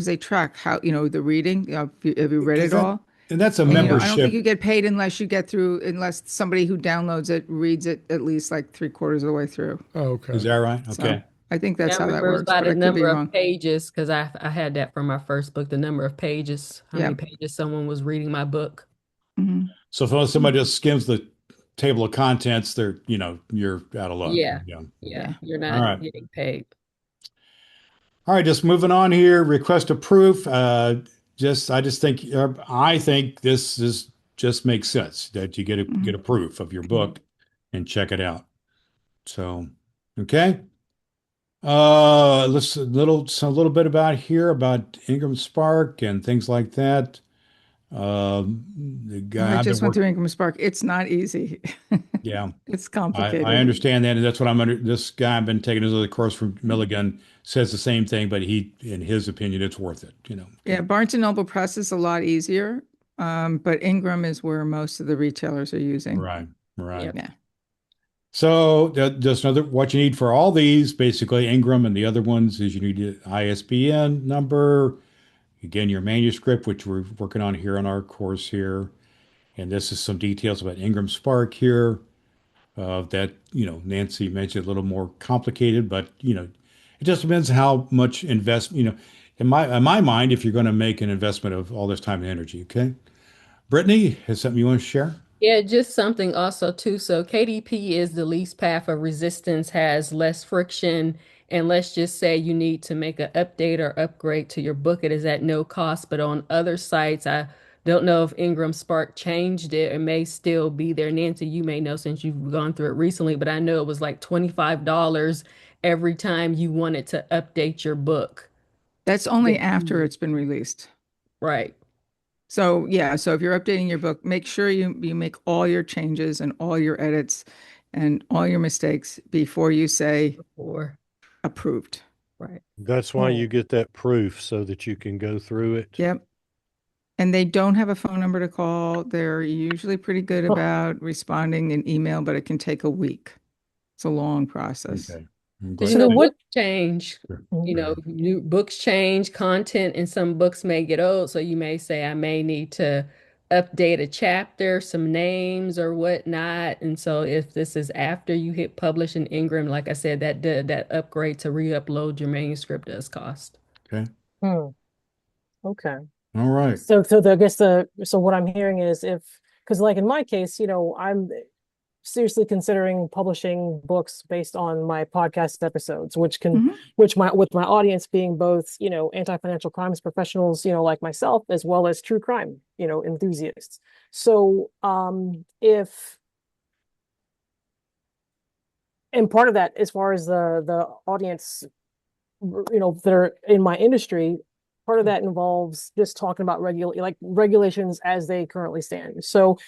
Speaker 6: they track how, the reading. Have you read
Speaker 1: Is
Speaker 6: it
Speaker 1: that,
Speaker 6: all?
Speaker 1: and that's a
Speaker 6: And, I don't think
Speaker 1: membership.
Speaker 6: you get paid unless somebody who downloads it reads it at least like three-quarters of the way through.
Speaker 4: Oh,
Speaker 1: Is
Speaker 4: okay.
Speaker 1: that right?
Speaker 6: So
Speaker 1: Okay.
Speaker 6: I think that's
Speaker 7: I
Speaker 6: how that
Speaker 7: remember it's
Speaker 6: works,
Speaker 7: by
Speaker 6: but
Speaker 7: the
Speaker 6: I could be
Speaker 7: number of
Speaker 6: wrong.
Speaker 7: pages because I had that from my first book, the number of pages, how
Speaker 6: Yeah.
Speaker 7: many pages someone was reading my book.
Speaker 6: Mhm.
Speaker 1: So if somebody just skims the table of contents, you're out of luck.
Speaker 7: Yeah.
Speaker 1: Yeah.
Speaker 7: Yeah.
Speaker 6: Yeah.
Speaker 7: You're
Speaker 1: All
Speaker 7: not
Speaker 1: right.
Speaker 7: getting paid.
Speaker 1: All right, just moving on here. Request a proof. I think this is just makes sense that you get a
Speaker 6: Mhm.
Speaker 1: proof of your book and check it out. So, okay. Let's a little bit about here about Ingram Spark and things like that. The
Speaker 6: I
Speaker 1: guy I've been
Speaker 6: just went
Speaker 1: working,
Speaker 6: through Ingram Spark. It's not easy.
Speaker 1: yeah,
Speaker 6: It's
Speaker 1: I
Speaker 6: complicated.
Speaker 1: understand that, and that's what I'm under. This guy I've been taking this other course from Milligan says the same thing, but he, in his opinion, it's worth it.
Speaker 6: Yeah, Barnes and Noble Press is a lot easier, but Ingram is where most of the retailers are using.
Speaker 1: Right, right.
Speaker 7: Yep.
Speaker 6: Yeah.
Speaker 1: So just another what you need for all these, basically Ingram and the other ones is you need an ISBN number, again, your manuscript, which we're working on here on our course here. And this is some details about Ingram Spark here. That, Nancy mentioned a little more complicated, but it just depends how much invest, in my mind, if you're going to make an investment of all this time and energy. Okay. Brittany, has something you want to share?
Speaker 7: Yeah, just something also too. So KDP is the least path of resistance, has less friction, and let's just say you need to make an update or upgrade to your book. It is at no cost, but on other sites, I don't know if Ingram Spark changed it. It may still be there. Nancy, you may know since you've gone through it recently, but I know it was like $25 every time you wanted to update your book.
Speaker 6: That's only after it's been released.
Speaker 7: Right.
Speaker 6: So yeah, so if you're updating your book, make sure you make all your changes and all your edits and all your mistakes before you say
Speaker 7: Or
Speaker 6: approved.
Speaker 7: right.
Speaker 3: That's why you get that proof so that you can go through it.
Speaker 6: Yep. And they don't have a phone number to call. They're usually pretty good about responding in email, but it can take a week. It's a long process.
Speaker 1: Okay.
Speaker 7: Because
Speaker 5: So then what?
Speaker 7: books change,
Speaker 1: Sure.
Speaker 7: new books change, content, and some books may get old. So you may say, I may need to update a chapter, some names or whatnot. And so if this is after you hit publish in Ingram, like I said, that upgrade to re-upload your manuscript does cost.
Speaker 1: Okay.
Speaker 5: Hmm, okay.
Speaker 1: All right.
Speaker 5: So I guess so what I'm hearing is because like in my case, I'm seriously considering publishing books based on my podcast episodes,
Speaker 6: Mhm.
Speaker 5: with my audience being both, anti-financial crimes professionals, like myself, as well as true crime, enthusiasts. So, if and part of that, as far as the audience, that are in my industry, part of that involves just talking about regulations as they currently stand. So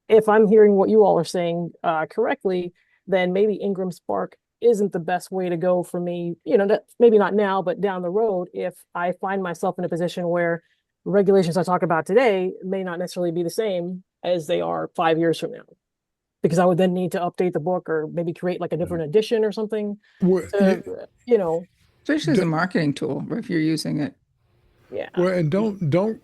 Speaker 5: if I'm hearing what you all are saying correctly, then maybe Ingram Spark isn't the best way to go for me. Maybe not now, but down the road, if I find myself in a position where regulations I talk about today may not necessarily be the same as they are 5 years from now, because I would then need to update the book or maybe create like a different edition or something.
Speaker 4: Well,
Speaker 6: Especially as a marketing tool, if you're using it.
Speaker 5: Yeah.
Speaker 4: and don't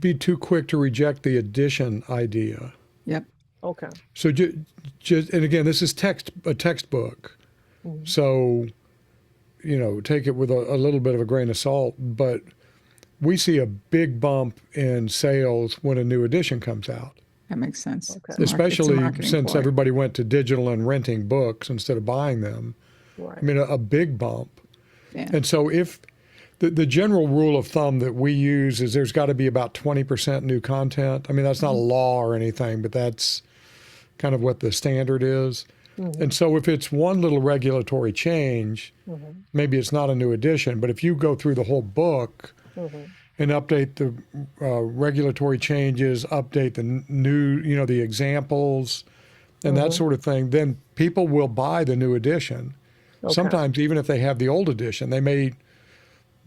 Speaker 4: be too quick to reject the edition idea.
Speaker 6: Yep.
Speaker 5: Okay.
Speaker 4: So just and again, this is a textbook,
Speaker 5: Mhm.
Speaker 4: so take it with a little bit of a grain of salt. But we see a big bump in sales when a new edition comes out,
Speaker 6: That makes sense.
Speaker 5: Okay.
Speaker 6: It's a
Speaker 4: especially
Speaker 6: marketing
Speaker 4: since
Speaker 6: ploy.
Speaker 4: everybody went to digital and renting books instead of buying them.
Speaker 5: Right.
Speaker 4: I mean, a big bump.
Speaker 6: Yeah.
Speaker 4: And so if the general rule of thumb that we use is there's got to be about 20% new content. I mean, that's not a law or anything, but that's kind of what the standard is.
Speaker 5: Mhm.
Speaker 4: And so if it's one little regulatory change,
Speaker 5: Mhm.
Speaker 4: maybe it's not a new edition, but if you go through the whole book
Speaker 5: Mhm.
Speaker 4: and update the regulatory changes, update the new, the examples and that
Speaker 5: Mhm.
Speaker 4: sort of thing, then people will buy the new edition.
Speaker 5: Okay.
Speaker 4: Sometimes even if they have the old edition, they may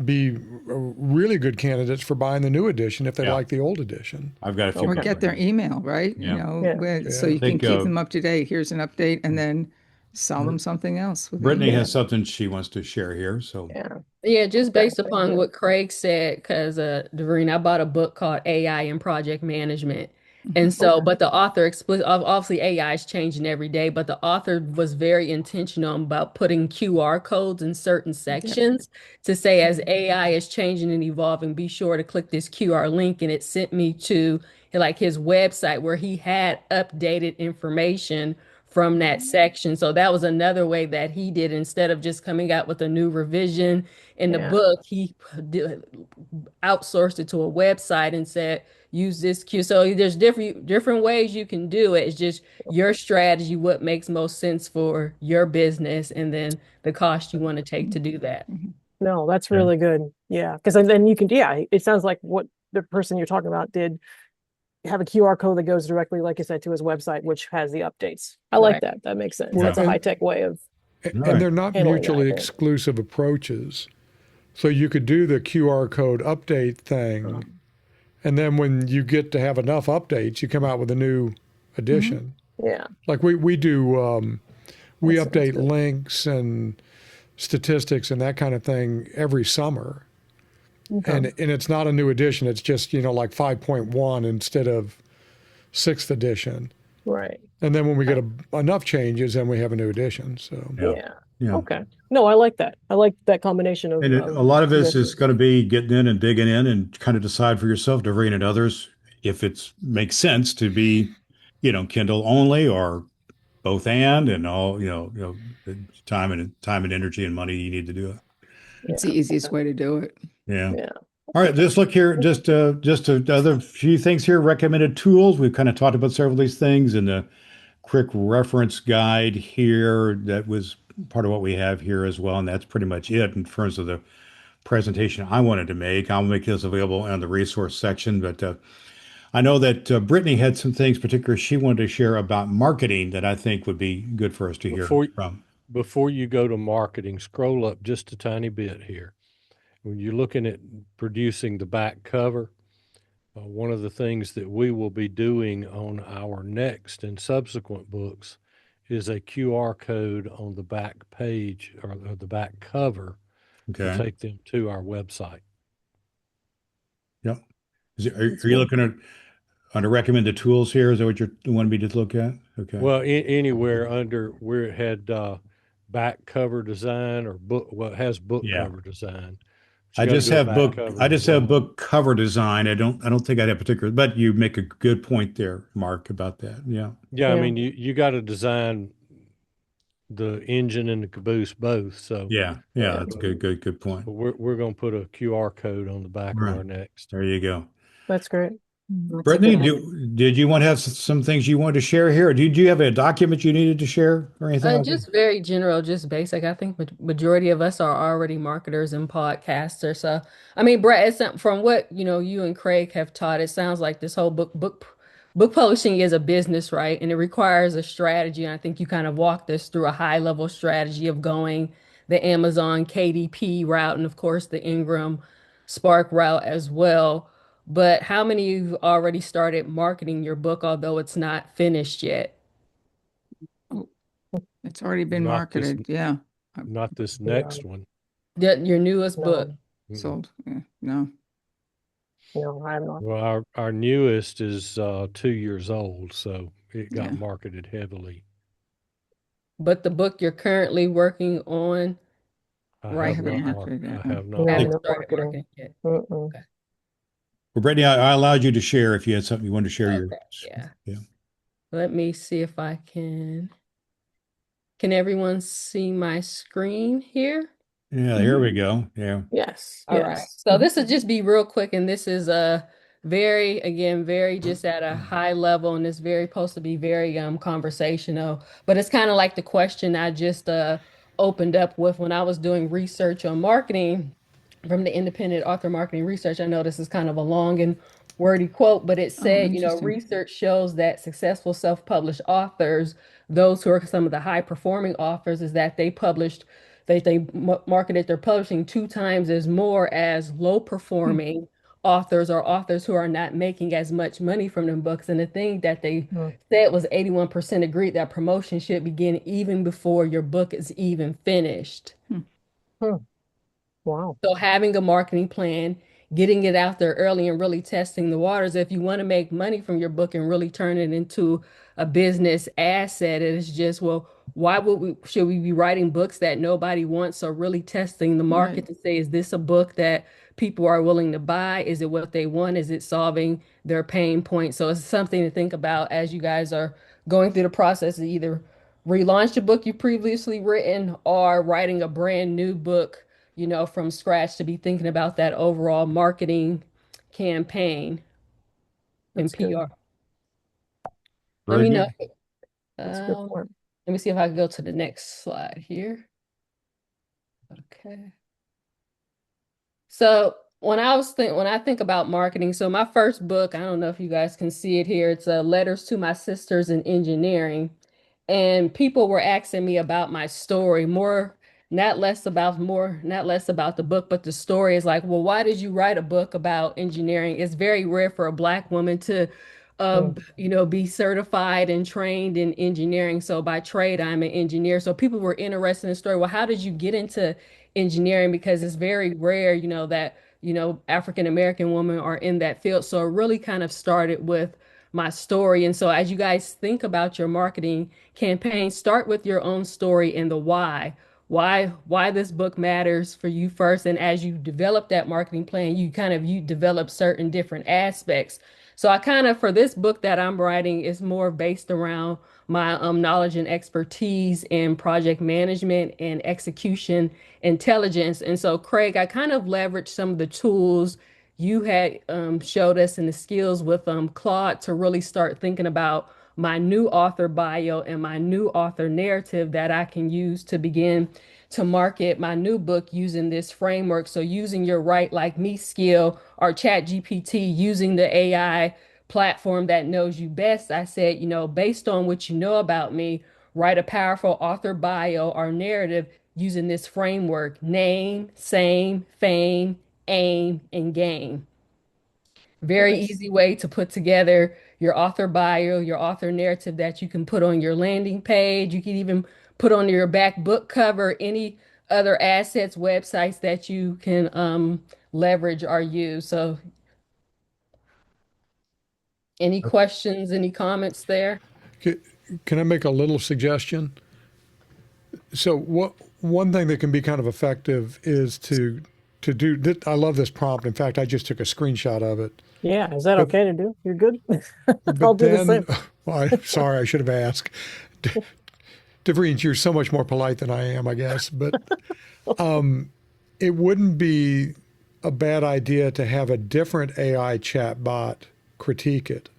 Speaker 4: be really good candidates for buying the new edition if they
Speaker 1: Yeah.
Speaker 4: like the old edition.
Speaker 1: I've got a few.
Speaker 6: Or get their email, right?
Speaker 1: Yeah.
Speaker 5: Yeah.
Speaker 6: So
Speaker 4: Yeah.
Speaker 6: you can
Speaker 1: Think,
Speaker 6: keep them up to date. Here's an update, and then sell
Speaker 1: Br-
Speaker 6: them something else with
Speaker 1: Brittany
Speaker 6: email.
Speaker 1: has something she wants to share here. So
Speaker 5: Yeah.
Speaker 7: Yeah, just
Speaker 5: Okay.
Speaker 7: based upon what Craig said, because Doreen, I bought a book called AI and Project Management. And so, but the author obviously AI is changing every day, but the author was very intentional about putting QR codes in certain sections to say, as AI is changing and evolving, be sure to click this QR link. And it sent me to like his website where he had updated information from that section. So that was another way that he did, instead of just coming out with a new revision in the
Speaker 5: Yeah.
Speaker 7: book, he outsourced it to a website and said, use this Q. So there's different ways you can do it. It's just your strategy, what makes most sense for your business, and then the cost you want to take to do that.
Speaker 5: No, that's
Speaker 1: Yeah.
Speaker 5: really good. Yeah. Because then you can, yeah, it sounds like what the person you're talking about did have a QR code that goes directly, like you said, to his website, which has the updates. I like
Speaker 7: Right.
Speaker 5: that. That makes sense.
Speaker 4: Well,
Speaker 5: That's a
Speaker 4: and-
Speaker 5: high-tech way of
Speaker 1: All
Speaker 4: And
Speaker 1: right.
Speaker 4: they're not
Speaker 5: handling that, I
Speaker 4: mutually
Speaker 5: think.
Speaker 4: exclusive approaches. So you could do the QR code update thing, and then when you get to have enough updates, you come out with a new edition.
Speaker 5: Yeah.
Speaker 4: Like we do, we
Speaker 5: That's
Speaker 4: update
Speaker 5: good.
Speaker 4: links and statistics and that kind of thing every summer.
Speaker 5: Okay.
Speaker 4: And it's not a new edition. It's just, like 5.1 instead of 6th edition.
Speaker 5: Right.
Speaker 4: And then when we get enough changes, then we have a new edition. So
Speaker 1: Yeah.
Speaker 5: Yeah.
Speaker 1: Yeah.
Speaker 5: Okay. No, I like that. I like that combination of,
Speaker 1: And a lot of this is
Speaker 5: editions.
Speaker 1: going to be getting in and digging in and kind of decide for yourself, diverting at others if it makes sense to be, Kindle only or both and all, the time and energy and money you need to do it.
Speaker 6: It's the easiest way to do it.
Speaker 1: Yeah.
Speaker 5: Yeah.
Speaker 1: All right, let's look here. Just other few things here. Recommended tools. We've kind of talked about several of these things in the quick reference guide here. That was part of what we have here as well, and that's pretty much it in terms of the presentation I wanted to make. I'll make this available in the resource section, but I know that Brittany had some things, particularly she wanted to share about marketing that I think would be good for us to hear
Speaker 3: Before
Speaker 1: from.
Speaker 3: before you go to marketing, scroll up just a tiny bit here. When you're looking at producing the back cover, one of the things that we will be doing on our next and subsequent books is a QR code on the back page or the back cover to
Speaker 1: Okay.
Speaker 3: take them to our website.
Speaker 1: Yep. Are you
Speaker 5: That's good.
Speaker 1: looking at under recommended tools here? Is that what you want me to look at? Okay.
Speaker 3: Well, anywhere under where it had back cover design or book, well, it has book
Speaker 1: Yeah.
Speaker 3: cover design. But
Speaker 1: I
Speaker 3: you got to
Speaker 1: just
Speaker 3: do a
Speaker 1: have
Speaker 3: back
Speaker 1: book.
Speaker 3: cover
Speaker 1: I just have
Speaker 3: design.
Speaker 1: book cover design. I don't think I'd have particular. But you make a good point there, Mark, about that. Yeah.
Speaker 3: Yeah, I
Speaker 5: Yeah.
Speaker 3: mean, you got to design the engine and the caboose both. So
Speaker 1: Yeah.
Speaker 5: Yeah.
Speaker 1: That's a good point.
Speaker 3: we're going to put a QR code on the back of
Speaker 1: Right.
Speaker 3: our next.
Speaker 1: There you go.
Speaker 5: That's great.
Speaker 2: That's a
Speaker 1: Brittany,
Speaker 2: good idea.
Speaker 1: did you want to have some things you wanted to share here? Or did you have a document you needed to share or anything like that?
Speaker 7: Just very general, just basic. I think majority of us are already marketers and podcasters. So, I mean, Brett, from what you and Craig have taught, it sounds like this whole book publishing is a business, right? And it requires a strategy. And I think you kind of walked us through a high level strategy of going the Amazon KDP route, and of course the Ingram Spark route as well. But how many of you already started marketing your book, although it's not finished yet?
Speaker 6: It's already been
Speaker 3: Not this,
Speaker 6: marketed. Yeah.
Speaker 3: not this
Speaker 5: Yeah.
Speaker 3: next one.
Speaker 7: Your newest book?
Speaker 5: No,
Speaker 6: Sold. Yeah. No.
Speaker 5: no, I'm not.
Speaker 3: Well, our newest is 2 years old, so it got
Speaker 6: Yeah.
Speaker 3: marketed heavily.
Speaker 7: But the book you're currently working on,
Speaker 3: I
Speaker 7: Right
Speaker 3: have
Speaker 6: now.
Speaker 3: not
Speaker 6: Marketed
Speaker 3: I
Speaker 6: it,
Speaker 3: have
Speaker 5: No,
Speaker 3: not
Speaker 7: haven't
Speaker 5: no
Speaker 7: started
Speaker 5: marketing.
Speaker 7: marketing yet.
Speaker 5: Mm-mm.
Speaker 7: Okay.
Speaker 1: Well, Brittany, I allowed you to share if you had something you wanted to share.
Speaker 7: Okay. Yeah.
Speaker 1: Yeah.
Speaker 7: Let me see if I can. Can everyone see my screen here?
Speaker 1: Yeah. Here we go. Yeah.
Speaker 5: Yes.
Speaker 7: All right.
Speaker 5: Yes.
Speaker 7: So this will just be real quick, and this is very just at a high level, and it's very supposed to be very conversational. But it's kind of like the question I just opened up with when I was doing research on marketing from the independent author marketing research. I know this is kind of a long and wordy quote, but it said,
Speaker 6: interesting.
Speaker 7: research shows that successful self-published authors, those who are some of the high performing authors, is that they marketed their publishing 2 times as more as low performing authors or authors who are not making as much money from them books. And the thing that they
Speaker 5: Mm.
Speaker 7: said was 81% agreed that promotion should begin even before your book is even finished.
Speaker 5: Hmm. Wow.
Speaker 7: So having a marketing plan, getting it out there early and really testing the waters. If you want to make money from your book and really turn it into a business asset, it is just, well, should we be writing books that nobody wants? So really testing the market
Speaker 6: Right.
Speaker 7: to say, is this a book that people are willing to buy? Is it what they want? Is it solving their pain points? So it's something to think about as you guys are going through the process of either relaunch a book you previously written or writing a brand new book, from scratch, to be thinking about that overall marketing campaign and
Speaker 5: That's good.
Speaker 7: PR. Let
Speaker 1: Very
Speaker 7: me know.
Speaker 1: good.
Speaker 5: That's a good
Speaker 7: Um,
Speaker 5: point.
Speaker 7: let me see if I can go to the next slide here. Okay. So when I think about marketing, so my first book, I don't know if you guys can see it here. It's Letters to My Sisters in Engineering. And people were asking me about my story, not less about the book, but the story is like, well, why did you write a book about engineering? It's very rare for a Black woman to
Speaker 5: Mm.
Speaker 7: be certified and trained in engineering. So by trade, I'm an engineer. So people were interested in the story. Well, how did you get into engineering? Because it's very rare, that African American women are in that field. So it really kind of started with my story. And so as you guys think about your marketing campaign, start with your own story and the why. Why this book matters for you first. And as you develop that marketing plan, you develop certain different aspects. So I kind of, for this book that I'm writing, is more based around my knowledge and expertise in project management and execution intelligence. And so, Craig, I kind of leveraged some of the tools you had showed us and the skills with Claude to really start thinking about my new author bio and my new author narrative that I can use to begin to market my new book using this framework. So using your Write Like Me skill or Chat GPT, using the AI platform that knows you best, I said, based on what you know about me, write a powerful author bio or narrative using this framework: name, same, fame, aim, and game. Very
Speaker 5: Nice.
Speaker 7: easy way to put together your author bio, your author narrative that you can put on your landing page. You can even put on your back book cover, any other assets, websites that you can leverage or use. So, any questions, any comments there?
Speaker 4: Ca- Can I make a little suggestion? So what one thing that can be kind of effective is to do this. I love this prompt. In fact, I just took a screenshot of it.
Speaker 5: Yeah, is that
Speaker 4: But
Speaker 5: okay to do? You're good? I'll
Speaker 4: but
Speaker 5: do the
Speaker 4: then,
Speaker 5: same.
Speaker 4: well, sorry, I should have asked. DeVries, you're so much more polite than I am, I guess. But it wouldn't be a bad idea to have a different AI chatbot critique it.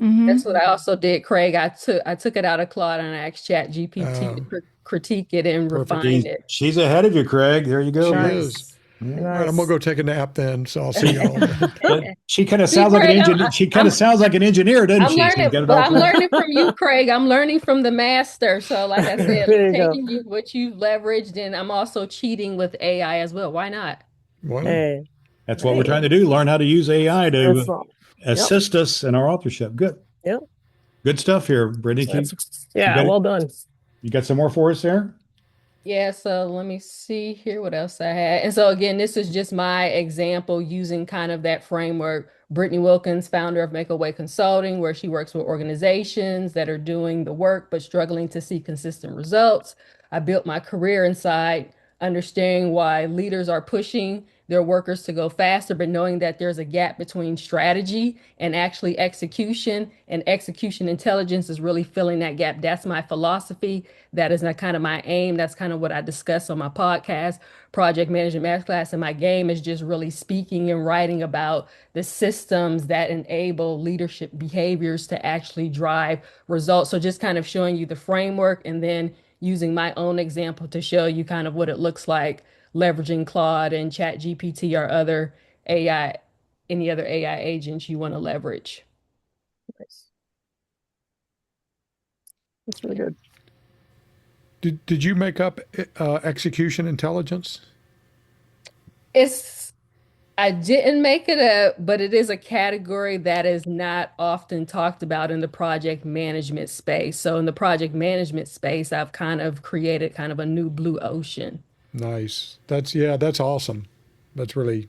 Speaker 6: Mm-hmm.
Speaker 7: That's what I also did, Craig. I took it out of Claude and I asked Chat GPT
Speaker 4: Uh,
Speaker 7: to critique it and
Speaker 4: Perfect.
Speaker 7: refine it.
Speaker 1: She's ahead of you, Craig. There you go,
Speaker 4: She
Speaker 1: man.
Speaker 4: is.
Speaker 5: Nice.
Speaker 1: Yeah.
Speaker 4: All right, I'm gonna
Speaker 5: Nice.
Speaker 4: go take a nap then. So I'll see y'all.
Speaker 1: But she kind of
Speaker 7: See,
Speaker 1: sounds like an
Speaker 7: Craig,
Speaker 1: engineer. She kind of
Speaker 7: I'm
Speaker 1: sounds like an engineer, doesn't
Speaker 7: I'm
Speaker 1: she? She's
Speaker 7: learning,
Speaker 1: got it
Speaker 7: but
Speaker 1: all
Speaker 7: I'm
Speaker 1: planned.
Speaker 7: learning from you, Craig. I'm learning from the master. So, like I said, I'm
Speaker 5: There you go.
Speaker 7: taking what you've leveraged, and I'm also cheating with AI as well. Why not?
Speaker 4: Well,
Speaker 5: Hey,
Speaker 1: That's what we're
Speaker 5: hey,
Speaker 1: trying to do. Learn how to use AI
Speaker 5: it's
Speaker 1: to
Speaker 5: not. Yep.
Speaker 1: assist us in our authorship. Good,
Speaker 5: Yep.
Speaker 1: good stuff here, Brittany. You
Speaker 5: Yeah,
Speaker 1: got
Speaker 5: well done.
Speaker 1: you got some more for us there?
Speaker 7: Yeah, so let me see here what else I had. And so again, this is just my example using kind of that framework. Brittany Wilkins, founder of Make a Way Consulting, where she works with organizations that are doing the work but struggling to see consistent results. I built my career inside understanding why leaders are pushing their workers to go faster, but knowing that there's a gap between strategy and actually execution, and execution intelligence is really filling that gap. That's my philosophy. That is not kind of my aim. That's kind of what I discuss on my podcast, Project Management Masterclass. And my game is just really speaking and writing about the systems that enable leadership behaviors to actually drive results. So just kind of showing you the framework and then using my own example to show you kind of what it looks like leveraging Claude and Chat GPT or other AI, any other AI agents you want to leverage.
Speaker 5: Nice. That's really good.
Speaker 4: did you make up execution intelligence?
Speaker 7: It's I didn't make it up, but it is a category that is not often talked about in the project management space. So in the project management space, I've kind of created kind of a new blue ocean.
Speaker 4: Nice. That's awesome. That's really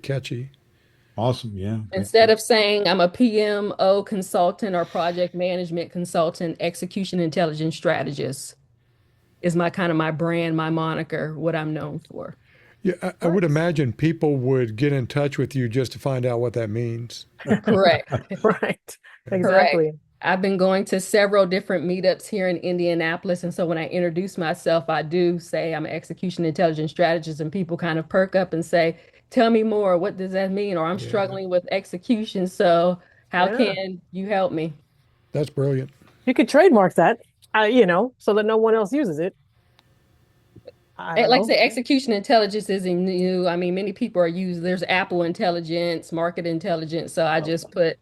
Speaker 4: catchy.
Speaker 1: Awesome. Yeah.
Speaker 7: Instead of saying I'm a PMO consultant or project management consultant, execution intelligence strategist is my kind of my brand, my moniker, what I'm known for.
Speaker 4: Yeah, I would
Speaker 5: Nice.
Speaker 4: imagine people would get in touch with you just to find out what that means.
Speaker 7: Correct.
Speaker 5: Right.
Speaker 7: Correct.
Speaker 5: Exactly.
Speaker 7: I've been going to several different meetups here in Indianapolis. And so when I introduce myself, I do say I'm an execution intelligence strategist, and people kind of perk up and say, tell me more. What does that mean? Or I'm
Speaker 4: Yeah,
Speaker 7: struggling with execution. So how
Speaker 5: Yeah.
Speaker 7: can you help me?
Speaker 4: that's brilliant.
Speaker 5: You could trademark that, so that no one else uses it. I don't
Speaker 7: Like I
Speaker 5: know.
Speaker 7: say, execution intelligence isn't new. I mean, many people are used. There's Apple intelligence, market intelligence. So I just put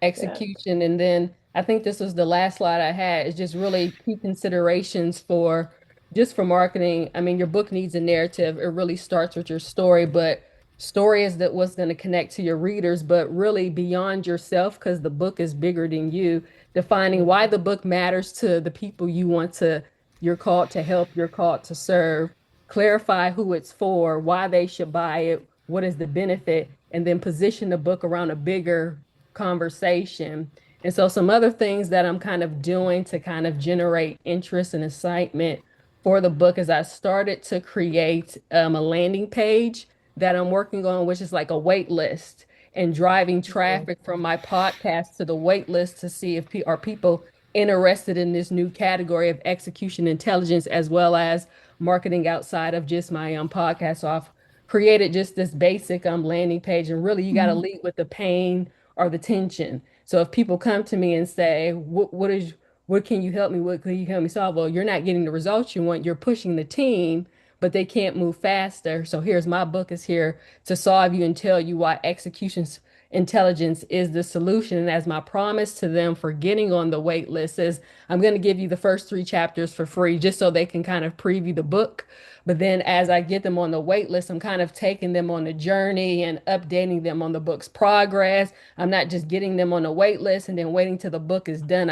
Speaker 5: Yeah.
Speaker 7: execution. And then I think this was the last slide I had, is just really key considerations for just for marketing. I mean, your book needs a narrative. It really starts with your story, but story is that what's going to connect to your readers, but really beyond yourself, because the book is bigger than you, defining why the book matters to the people you want to, you're called to help, you're called to serve, clarify who it's for, why they should buy it, what is the benefit, and then position the book around a bigger conversation. And so some other things that I'm kind of doing to kind of generate interest and excitement for the book is I started to create a landing page that I'm working on, which is like a wait list, and driving traffic from my podcast to the wait list to see if are people interested in this new category of execution intelligence, as well as marketing outside of just my podcast. So I've created just this basic landing page, and really you got to lead with the pain or the tension. So if people come to me and say, what can you help me with? Can you help me solve? Well, you're not getting the results you want. You're pushing the team, but they can't move faster. So here's my book is here to solve you and tell you why execution intelligence is the solution. And as my promise to them for getting on the wait list is, I'm going to give you the first 3 chapters for free just so they can kind of preview the book. But then as I get them on the wait list, I'm kind of taking them on the journey and updating them on the book's progress. I'm not just getting them on the wait list and then waiting till the book is done.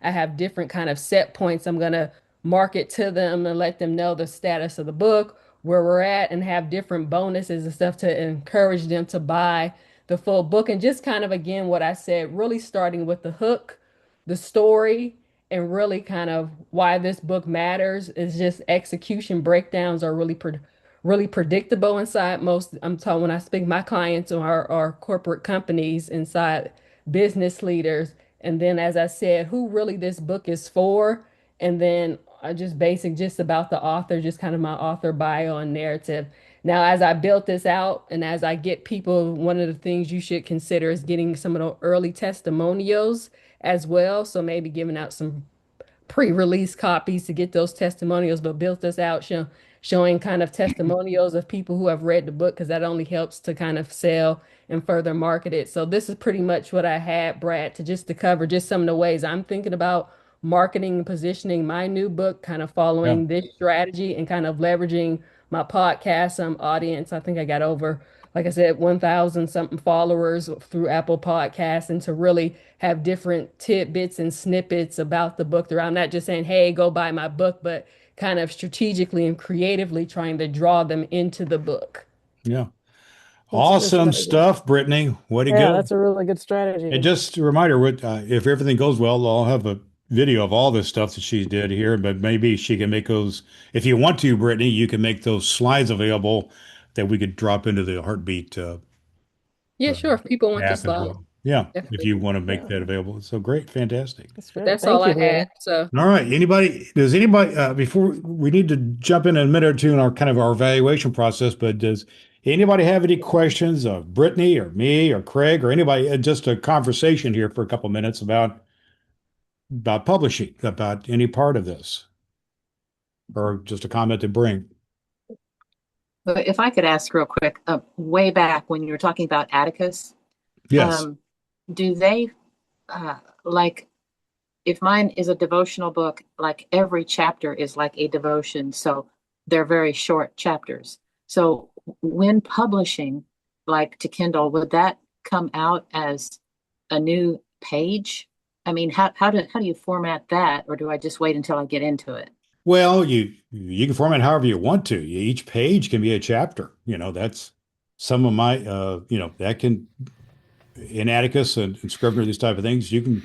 Speaker 7: I have different kind of set points. I'm going to market to them and let them know the status of the book, where we're at, and have different bonuses and stuff to encourage them to buy the full book. And just kind of, again, what I said, really starting with the hook, the story, and really kind of why this book matters is just execution breakdowns are really predictable inside most. I'm talking when I speak my clients or corporate companies inside business leaders. And then, as I said, who really this book is for. And then just basic, just about the author, just kind of my author bio and narrative. Now, as I built this out and as I get people, one of the things you should consider is getting some of the early testimonials as well. So maybe giving out some pre-release copies to get those testimonials, but built this out showing kind of testimonials of people who have read the book, because that only helps to kind of sell and further market it. So this is pretty much what I had, Brad, to cover just some of the ways I'm thinking about marketing and positioning my new book, kind of
Speaker 1: Yeah.
Speaker 7: following this strategy and kind of leveraging my podcast audience. I think I got over, like I said, 1,000 something followers through Apple Podcasts, and to really have different tidbits and snippets about the book throughout. I'm not just saying, hey, go buy my book, but kind of strategically and creatively trying to draw them into the book.
Speaker 1: Yeah.
Speaker 5: That's a good
Speaker 1: Awesome
Speaker 5: strategy.
Speaker 1: stuff, Brittany. Way to
Speaker 5: Yeah,
Speaker 1: go.
Speaker 5: that's a really good
Speaker 1: And
Speaker 5: strategy.
Speaker 1: just a reminder, if everything goes well, I'll have a video of all this stuff that she did here, but maybe she can make those, if you want to, Brittany, you can make those slides available that we could drop into the Heartbeat
Speaker 7: Yeah,
Speaker 1: uh,
Speaker 7: sure. If people want the
Speaker 1: app as
Speaker 7: slide,
Speaker 1: well. Yeah, if
Speaker 7: definitely.
Speaker 1: you want to make
Speaker 5: Yeah,
Speaker 1: that available. So great, fantastic.
Speaker 5: that's
Speaker 7: But
Speaker 5: great.
Speaker 7: that's all
Speaker 5: Thank
Speaker 7: I
Speaker 5: you,
Speaker 7: had.
Speaker 5: Brittany.
Speaker 7: So
Speaker 1: All right. Does anybody, before we need to jump in a minute or two in our kind of our evaluation process, but does anybody have any questions of Brittany or me or Craig or anybody, just a conversation here for a couple minutes about publishing, about any part of this, or just a comment to bring?
Speaker 2: But if I could ask real quick, way back when you were talking about Atticus,
Speaker 1: Yes.
Speaker 2: um, do they like if mine is a devotional book, like every chapter is like a devotion, so they're very short chapters. So when publishing, like to Kindle, would that come out as a new page? I mean, how do you format that, or do I just wait until I get into it?
Speaker 1: Well, you can format however you want to. Each page can be a chapter. That's some of my that can in Atticus and Scrivener, these type of things, you can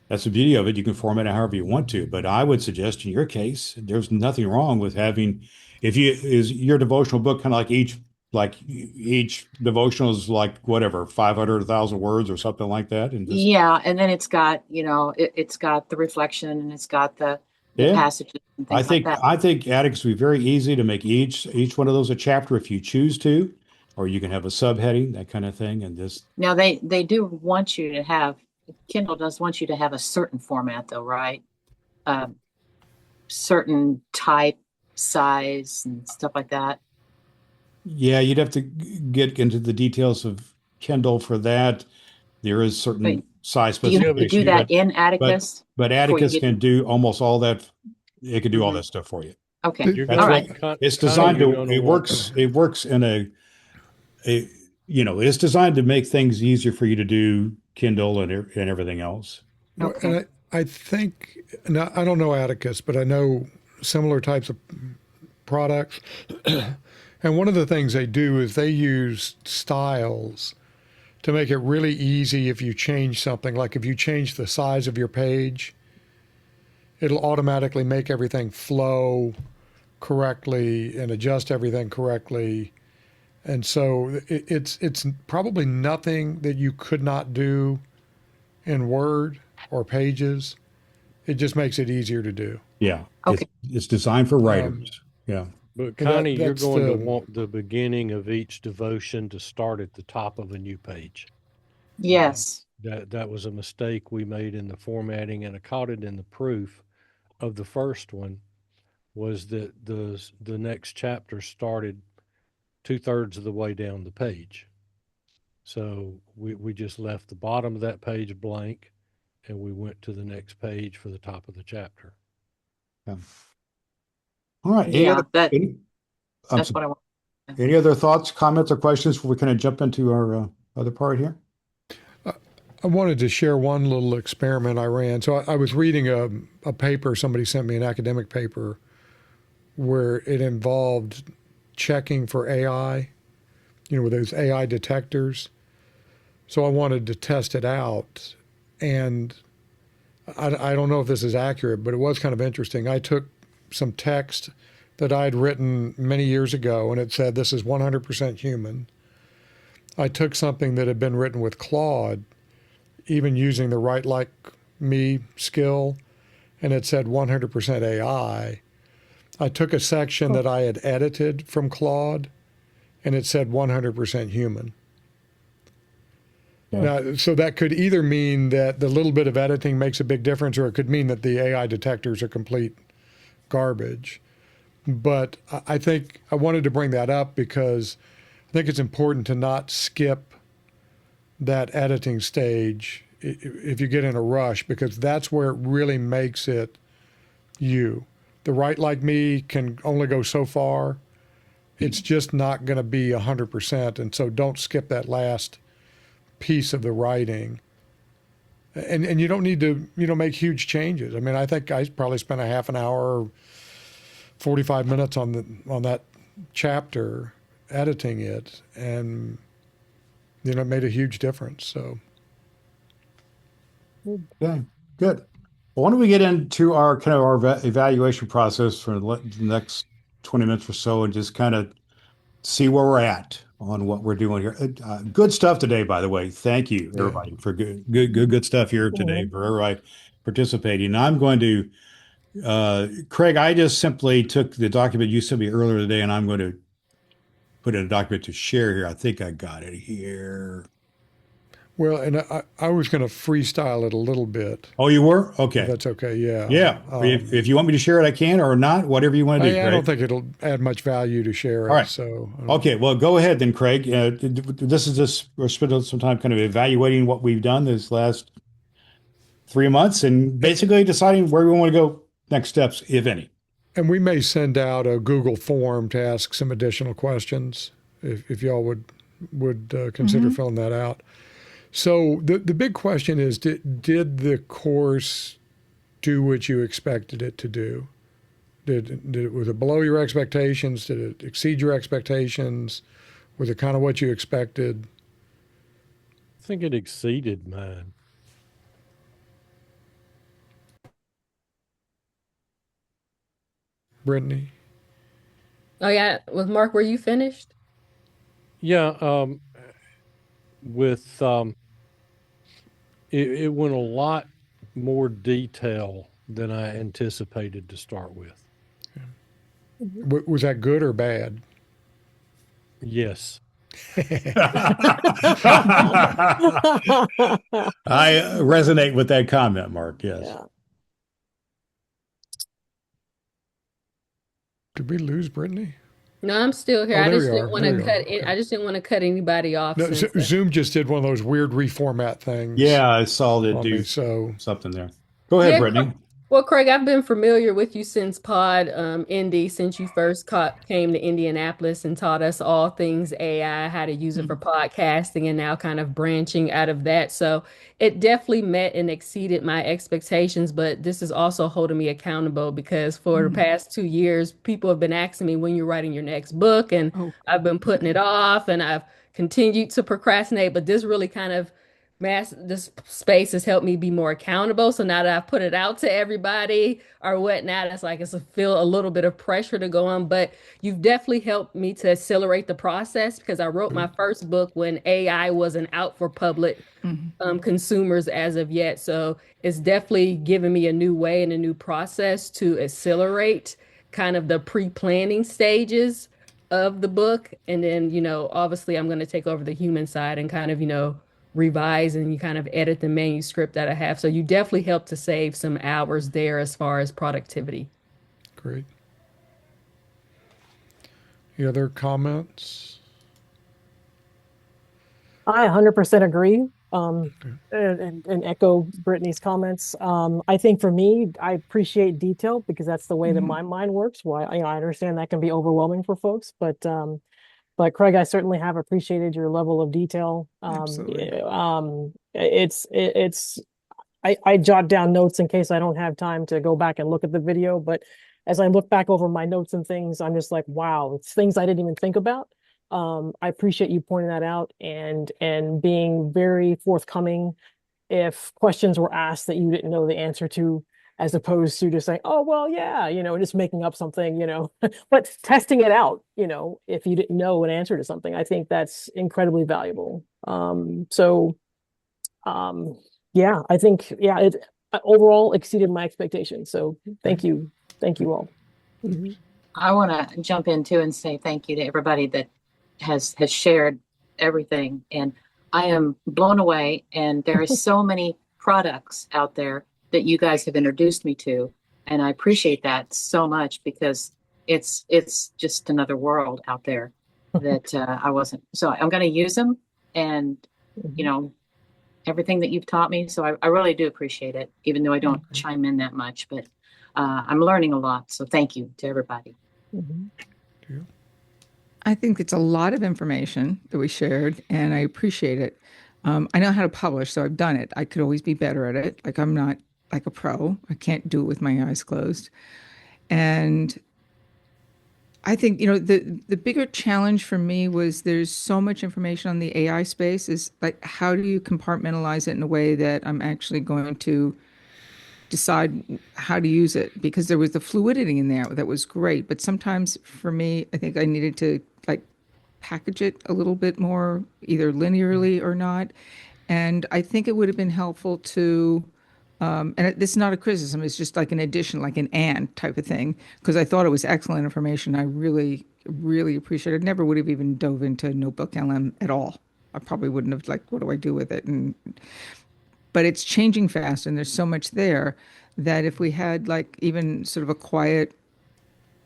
Speaker 1: that's the beauty of it. You can format it however you want to. But I would suggest in your case, there's nothing wrong with having, if you is your devotional book kind of like each devotional is like whatever, 500, 1,000 words or something like that. And just,
Speaker 2: Yeah, and then it's got, it's got the reflection and it's got the
Speaker 1: yeah,
Speaker 2: passages and
Speaker 1: I
Speaker 2: things like
Speaker 1: think,
Speaker 2: that.
Speaker 1: I think Atticus would be very easy to make each one of those a chapter if you choose to, or you can have a subheading, that kind of thing. And just,
Speaker 2: Now they do want you to have Kindle does want you to have a certain format though, right? Um, certain type size and stuff like that.
Speaker 1: Yeah, you'd have to get into the details of Kindle for that. There is certain
Speaker 2: Wait,
Speaker 1: size
Speaker 2: do you have to do
Speaker 1: specification,
Speaker 2: that in
Speaker 1: but
Speaker 2: Atticus
Speaker 1: but
Speaker 2: before you
Speaker 1: Atticus
Speaker 2: get?
Speaker 1: can do almost all that. It can do all
Speaker 2: Mhm.
Speaker 1: that stuff for you.
Speaker 2: Okay,
Speaker 4: The-
Speaker 3: You're
Speaker 2: all
Speaker 1: That's
Speaker 3: gonna,
Speaker 1: what
Speaker 2: right.
Speaker 1: it's
Speaker 3: Connie,
Speaker 1: designed
Speaker 3: you're
Speaker 1: to.
Speaker 3: gonna
Speaker 1: It
Speaker 3: want
Speaker 1: works. It works in it's designed to make things easier for you to do Kindle and everything else.
Speaker 4: Well,
Speaker 2: Okay.
Speaker 4: and I think, now, I don't know Atticus, but I know similar types of products. And one of the things they do is they use styles to make it really easy if you change something. Like if you change the size of your page, it'll automatically make everything flow correctly and adjust everything correctly. And so it's probably nothing that you could not do in Word or Pages. It just makes it easier to do.
Speaker 1: Yeah,
Speaker 2: Okay.
Speaker 1: it's designed for
Speaker 4: Um,
Speaker 1: writers. Yeah.
Speaker 3: But
Speaker 4: and
Speaker 3: Connie, you're
Speaker 4: that's
Speaker 3: going to
Speaker 4: the
Speaker 3: want the beginning of each devotion to start at the top of a new page.
Speaker 2: Yes.
Speaker 3: That was a mistake we made in the formatting, and I caught it in the proof of the first one. Was that the next chapter started 2/3 of the way down the page, so we just left the bottom of that page blank, and we went to the next page for the top of the chapter.
Speaker 1: Yeah. All right.
Speaker 2: Yeah,
Speaker 1: Any,
Speaker 2: that's what I want.
Speaker 1: any other thoughts, comments, or questions before we kind of jump into our other part here?
Speaker 4: I wanted to share one little experiment I ran. So I was reading a paper, somebody sent me an academic paper where it involved checking for AI, with those AI detectors. So I wanted to test it out. And I don't know if this is accurate, but it was kind of interesting. I took some text that I'd written many years ago, and it said, this is 100% human. I took something that had been written with Claude, even using the write like me skill, and it said 100% AI. I took a section that I had edited from Claude, and it said 100% human.
Speaker 1: Yeah.
Speaker 4: Now, so that could either mean that the little bit of editing makes a big difference, or it could mean that the AI detectors are complete garbage. But I think I wanted to bring that up because I think it's important to not skip that editing stage if you get in a rush, because that's where it really makes it you. The write like me can only go so far. It's just not going to be 100%. And so don't skip that last piece of the writing. And you don't need to, make huge changes. I mean, I think I probably spent a half an hour, 45 minutes on that chapter editing it, and it made a huge difference. So
Speaker 1: Okay, good. Well, why don't we get into our kind of our evaluation process for the next 20 minutes or so and just kind of see where we're at on what we're doing here. Good stuff today, by the way. Thank you,
Speaker 4: yeah.
Speaker 1: everybody, for good stuff here today for everybody participating. I'm going to, Craig, I just simply took the document you sent me earlier today, and I'm going to put in a document to share here. I think I got it here.
Speaker 4: Well, and I was going to freestyle it a little bit,
Speaker 1: Oh, you were?
Speaker 4: if
Speaker 1: Okay.
Speaker 4: that's okay. Yeah.
Speaker 1: Yeah. If you want me to share it, I can, or not, whatever you want to do,
Speaker 4: I don't
Speaker 1: Craig.
Speaker 4: think it'll add much value to share
Speaker 1: All
Speaker 4: it.
Speaker 1: right.
Speaker 4: So
Speaker 1: Okay, well, go ahead then, Craig. This is just we're spending some time kind of evaluating what we've done this last 3 months and basically deciding where we want to go next steps, if any.
Speaker 4: and we may send out a Google form to ask some additional questions if y'all would consider filling that out. So the big question is, did the course do what you expected it to do? Was it below your expectations? Did it exceed your expectations? Was it kind of what you expected?
Speaker 3: I think it exceeded mine.
Speaker 4: Brittany?
Speaker 7: Oh yeah, with Mark, were you finished?
Speaker 3: Yeah, with it went a lot more detail than I anticipated to start with.
Speaker 4: Was that good or bad?
Speaker 3: Yes.
Speaker 1: I resonate with that comment, Mark. Yes.
Speaker 5: Yeah.
Speaker 4: Did we lose Brittany?
Speaker 7: No, I'm still here.
Speaker 4: Oh,
Speaker 7: I
Speaker 4: there
Speaker 7: just
Speaker 4: you
Speaker 7: didn't
Speaker 4: are.
Speaker 7: want
Speaker 4: There
Speaker 7: to
Speaker 4: you are.
Speaker 7: cut in,
Speaker 4: Okay.
Speaker 7: I just didn't want to cut anybody off
Speaker 4: No,
Speaker 7: since
Speaker 4: Zoom just did one of those weird reformat things
Speaker 1: Yeah, I saw it
Speaker 4: on me.
Speaker 1: do
Speaker 4: So,
Speaker 1: something there. Go ahead,
Speaker 7: yeah,
Speaker 1: Brittany.
Speaker 7: well, Craig, I've been familiar with you since Pod Indy, since you first came to Indianapolis and taught us all things AI, how to use it for podcasting, and now kind of branching out of that. So it definitely met and exceeded my expectations, but this is also holding me accountable because for the past 2 years, people have been asking me when you're writing your next book, and
Speaker 6: Oh,
Speaker 7: I've been putting it off and I've continued to procrastinate, but this really kind of this space has helped me be more accountable. So now that I've put it out to everybody or whatnot, it's like it's a feel a little bit of pressure to go on. But you've definitely helped me to accelerate the process because I wrote my first book when AI wasn't out for public
Speaker 6: mhm.
Speaker 7: consumers as of yet. So it's definitely given me a new way and a new process to accelerate kind of the pre-planning stages of the book. And then, obviously I'm going to take over the human side and kind of, revise and you kind of edit the manuscript that I have. So you definitely help to save some hours there as far as productivity.
Speaker 4: great. Any other comments?
Speaker 5: I 100% agree.
Speaker 4: Okay.
Speaker 5: And echo Brittany's comments. I think for me, I appreciate detail because that's the way that
Speaker 6: Mhm.
Speaker 5: my mind works. Why, I understand that can be overwhelming for folks, but Craig, I certainly have appreciated your level of detail.
Speaker 6: Absolutely.
Speaker 5: I jot down notes in case I don't have time to go back and look at the video, but as I look back over my notes and things, I'm just like, wow, it's things I didn't even think about. I appreciate you pointing that out and being very forthcoming if questions were asked that you didn't know the answer to, as opposed to just saying, oh, well, yeah, just making up something, but testing it out, if you didn't know an answer to something, I think that's incredibly valuable. Um, yeah, I think, yeah, it overall exceeded my expectations. So thank
Speaker 4: Great.
Speaker 5: you. Thank you all. Mhm.
Speaker 2: I want to jump in too and say thank you to everybody that has shared everything. And I am blown away. And there are so many products out there that you guys have introduced me to. And I appreciate that so much because it's just another world out there that I wasn't. So I'm going to use them and, you
Speaker 5: Mhm.
Speaker 2: know, everything that you've taught me. So I really do appreciate it, even though I don't
Speaker 5: Okay.
Speaker 2: chime in that much. But I'm learning a lot. So thank you to everybody.
Speaker 5: Mhm.
Speaker 4: Yeah.
Speaker 6: I think it's a lot of information that we shared, and I appreciate it. I know how to publish, so I've done it. I could always be better at it. Like I'm not like a pro. I can't do it with my eyes closed. And I think, the bigger challenge for me was there's so much information on the AI space is like how do you compartmentalize it in a way that I'm actually going to decide how to use it? Because there was the fluidity in there that was great, but sometimes for me, I think I needed to like package it a little bit more, either linearly or not. And I think it would have been helpful to, this is not a criticism, it's just like an addition, like an and type of thing, because I thought it was excellent information. I really, really appreciate it. I never would have even dove into Notebook LM at all. I probably wouldn't have like, what do I do with it? But it's changing fast and there's so much there that if we had like even sort of a quiet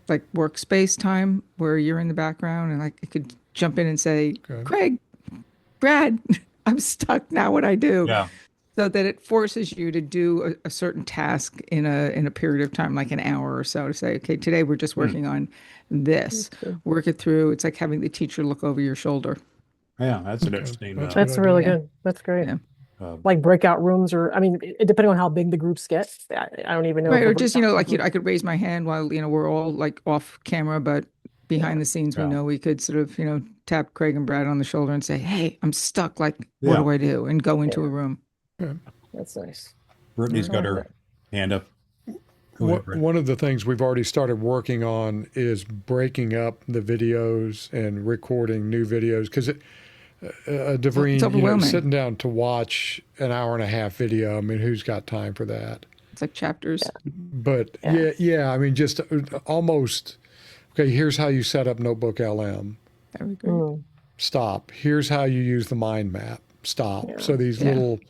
Speaker 6: like workspace time where you're in the background and like I could jump in and say,
Speaker 4: Okay.
Speaker 6: Craig, Brad, I'm stuck now. What I do,
Speaker 1: Yeah.
Speaker 6: so that it forces you to do a certain task in a period of time, like an hour or so, to say, okay, today we're just
Speaker 1: Hmm.
Speaker 6: working on this.
Speaker 5: That's good.
Speaker 6: Work it through. It's like having the teacher look over your shoulder.
Speaker 1: Yeah, that's an
Speaker 4: Okay.
Speaker 1: interesting.
Speaker 4: That's a good
Speaker 5: That's really
Speaker 4: idea.
Speaker 6: Yeah,
Speaker 5: good. That's great.
Speaker 6: yeah.
Speaker 1: Uh,
Speaker 5: Like breakout rooms, or I mean, depending on how big the groups get, I don't even know if
Speaker 6: Right.
Speaker 5: a
Speaker 6: Or just,
Speaker 5: breakout
Speaker 6: like,
Speaker 5: room.
Speaker 6: I could raise my hand while, we're all like off camera, but
Speaker 5: Yeah,
Speaker 6: behind the scenes, we
Speaker 1: yeah,
Speaker 6: know we could sort of, tap Craig and Brad on the shoulder and say, hey, I'm stuck. Like, what
Speaker 1: yeah.
Speaker 6: do I do? And go into
Speaker 5: yeah,
Speaker 6: a room.
Speaker 4: Yeah.
Speaker 5: that's nice.
Speaker 1: Brittany's
Speaker 5: I
Speaker 1: got
Speaker 5: like
Speaker 1: her
Speaker 5: that.
Speaker 1: hand up. Go ahead, Britt.
Speaker 4: One of the things we've already started working on is breaking up the videos and recording new videos because
Speaker 6: It's
Speaker 4: Devreen,
Speaker 6: overwhelming.
Speaker 4: sitting down to watch an hour and a half video. I mean, who's got time for that?
Speaker 6: It's like chapters.
Speaker 4: But
Speaker 5: Yeah.
Speaker 4: yeah. I mean, just almost. Okay, here's how you set up Notebook LM.
Speaker 6: That would be great.
Speaker 5: Mm,
Speaker 4: Stop. Here's how you use the mind map. Stop.
Speaker 5: yeah.
Speaker 4: So these
Speaker 6: Yeah.
Speaker 4: little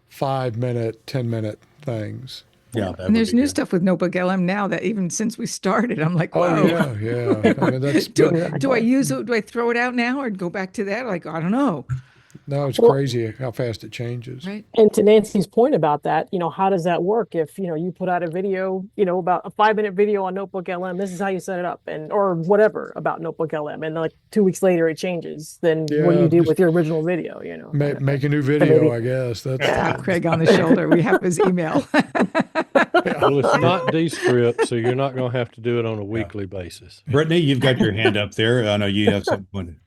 Speaker 4: 5 minute, 10 minute things.
Speaker 1: Yeah, that
Speaker 6: And
Speaker 1: would
Speaker 6: there's
Speaker 1: be
Speaker 6: new
Speaker 1: good.
Speaker 6: stuff with Notebook LM now that even since we started, I'm like,
Speaker 4: Oh
Speaker 6: whoa.
Speaker 4: yeah, yeah. I mean, that's
Speaker 6: do,
Speaker 4: that,
Speaker 6: do I use it? Do I throw it out now or go back to that? Like, I don't know.
Speaker 4: no, it's
Speaker 5: Well,
Speaker 4: crazy how fast it changes.
Speaker 6: Right.
Speaker 5: and to Nancy's point about that, how does that work if, you put out a video, about a 5-minute video on Notebook LM, this is how you set it up and or whatever about Notebook LM, and like 2 weeks later it changes, then what do
Speaker 4: Yeah,
Speaker 5: you do
Speaker 4: just
Speaker 5: with your original video, kind of
Speaker 4: make
Speaker 5: thing.
Speaker 4: a new
Speaker 5: So
Speaker 4: video,
Speaker 5: maybe,
Speaker 4: I guess. That's
Speaker 6: Tap
Speaker 5: yeah.
Speaker 6: Craig on the shoulder. We have his email.
Speaker 4: yeah.
Speaker 3: Well, it's not Descript, so you're not going to have to do it on a
Speaker 1: Yeah.
Speaker 3: weekly basis.
Speaker 1: Brittany, you've got your hand up there. I know you have something.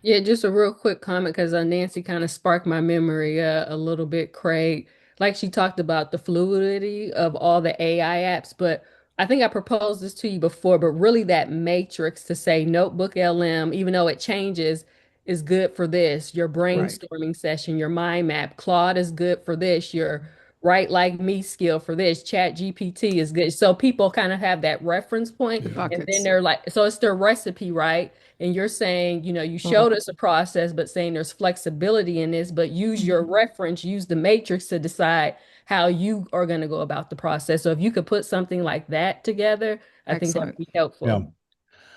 Speaker 7: Yeah, just a real quick comment because Nancy kind of sparked my memory a little bit, Craig. Like she talked about the fluidity of all the AI apps, but I think I proposed this to you before, but really that matrix to say Notebook LM, even though it changes, is good for this. Your
Speaker 6: Right.
Speaker 7: brainstorming session, your mind map, Claude is good for this. Your Write Like Me skill for this. Chat GPT is good. So people kind of have that reference point,
Speaker 6: The
Speaker 7: and then
Speaker 6: buckets.
Speaker 7: they're like, so it's their recipe, right? And you're saying, you
Speaker 5: Mhm.
Speaker 7: showed us a process, but saying there's flexibility in this, but use your reference, use the matrix to decide how you are going to go about the process. So if you could put something like that together, I think that would
Speaker 6: Excellent.
Speaker 7: be
Speaker 1: Yeah.
Speaker 7: helpful.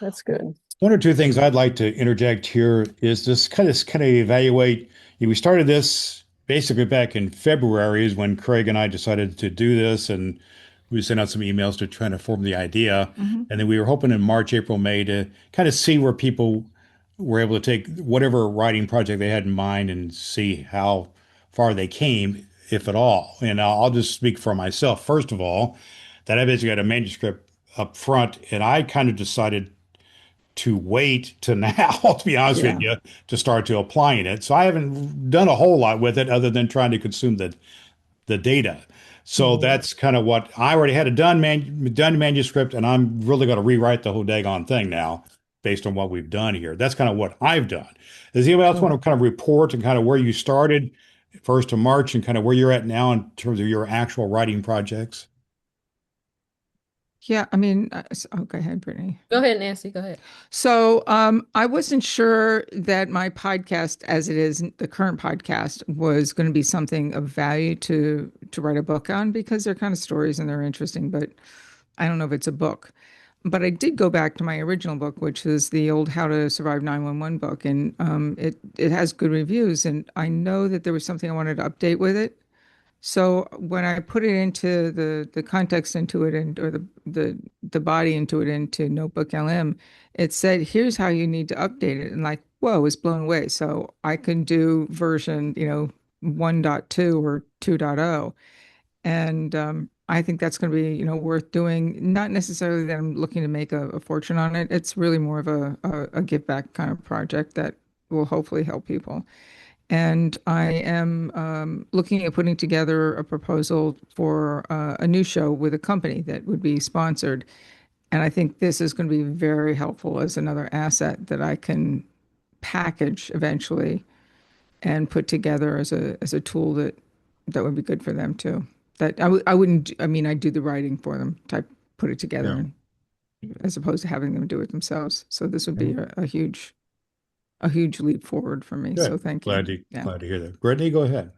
Speaker 5: That's good.
Speaker 1: One or two things I'd like to interject here is this kind of evaluate. We started this basically back in February is when Craig and I decided to do this, and we sent out some emails to try to form the idea.
Speaker 6: Hmm.
Speaker 1: And then we were hoping in March, April, May to kind of see where people were able to take whatever writing project they had in mind and see how far they came, if at all. And I'll just speak for myself. First of all, that I basically had a manuscript up front, and I kind of decided to wait to now, to be honest with
Speaker 6: Yeah.
Speaker 1: you, to start to applying it. So I haven't done a whole lot with it other than trying to consume the data. So
Speaker 5: Mhm.
Speaker 1: that's kind of what I already had a done manuscript, and I'm really going to rewrite the whole daggone thing now based on what we've done here. That's kind of what I've done. Does anybody else want
Speaker 5: Mhm.
Speaker 1: to kind of report and kind of where you started first of March and kind of where you're at now in terms of your actual writing projects?
Speaker 6: Yeah. I mean, go ahead, Brittany.
Speaker 7: Go ahead, Nancy. Go ahead.
Speaker 6: So I wasn't sure that my podcast, as it is, the current podcast, was going to be something of value to write a book on because they're kind of stories and they're interesting, but I don't know if it's a book. But I did go back to my original book, which is the old How to Survive 911 book, and it has good reviews. And I know that there was something I wanted to update with it. So when I put it into the context into it and or the body into it into Notebook LM, it said, here's how you need to update it. And like, whoa, I was blown away. So I can do version, 1.2 or 2.0. And I think that's going to be, worth doing. Not necessarily that I'm looking to make a fortune on it. It's really more of a give back kind of project that will hopefully help people. And I am looking at putting together a proposal for a new show with a company that would be sponsored. And I think this is going to be very helpful as another asset that I can package eventually and put together as a tool that would be good for them too. That I wouldn't, I mean, I'd do the writing for them, type, put it together,
Speaker 1: Yeah.
Speaker 6: and as opposed to having them do it themselves. So this would be
Speaker 1: Mhm.
Speaker 6: a huge leap forward for me. So
Speaker 1: Good.
Speaker 6: thank you.
Speaker 1: Glad to
Speaker 6: Yeah.
Speaker 1: glad to hear that. Brittany, go ahead.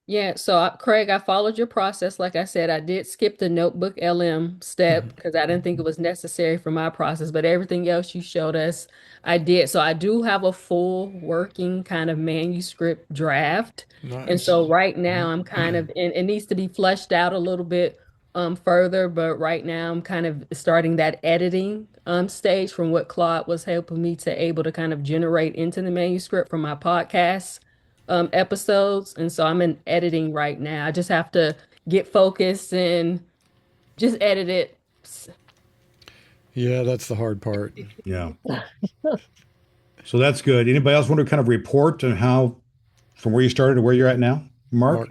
Speaker 7: Yeah, so Craig, I followed your process. Like I said, I did skip the Notebook LM step because I didn't think it was necessary for my process, but everything else you showed us, I did. So I do have a full working kind of manuscript draft. And
Speaker 4: Nice.
Speaker 7: so right now I'm kind of, and it needs to be fleshed out a little bit further, but right now I'm kind of starting that editing stage from what Claude was helping me to able to kind of generate into the manuscript for my podcast episodes. And so I'm in editing right now. I just have to get focused and just edit it.
Speaker 4: Yeah, that's the hard part.
Speaker 1: Yeah. So that's good. Anybody else want to kind of report on how from where you started to where you're at now? Mark?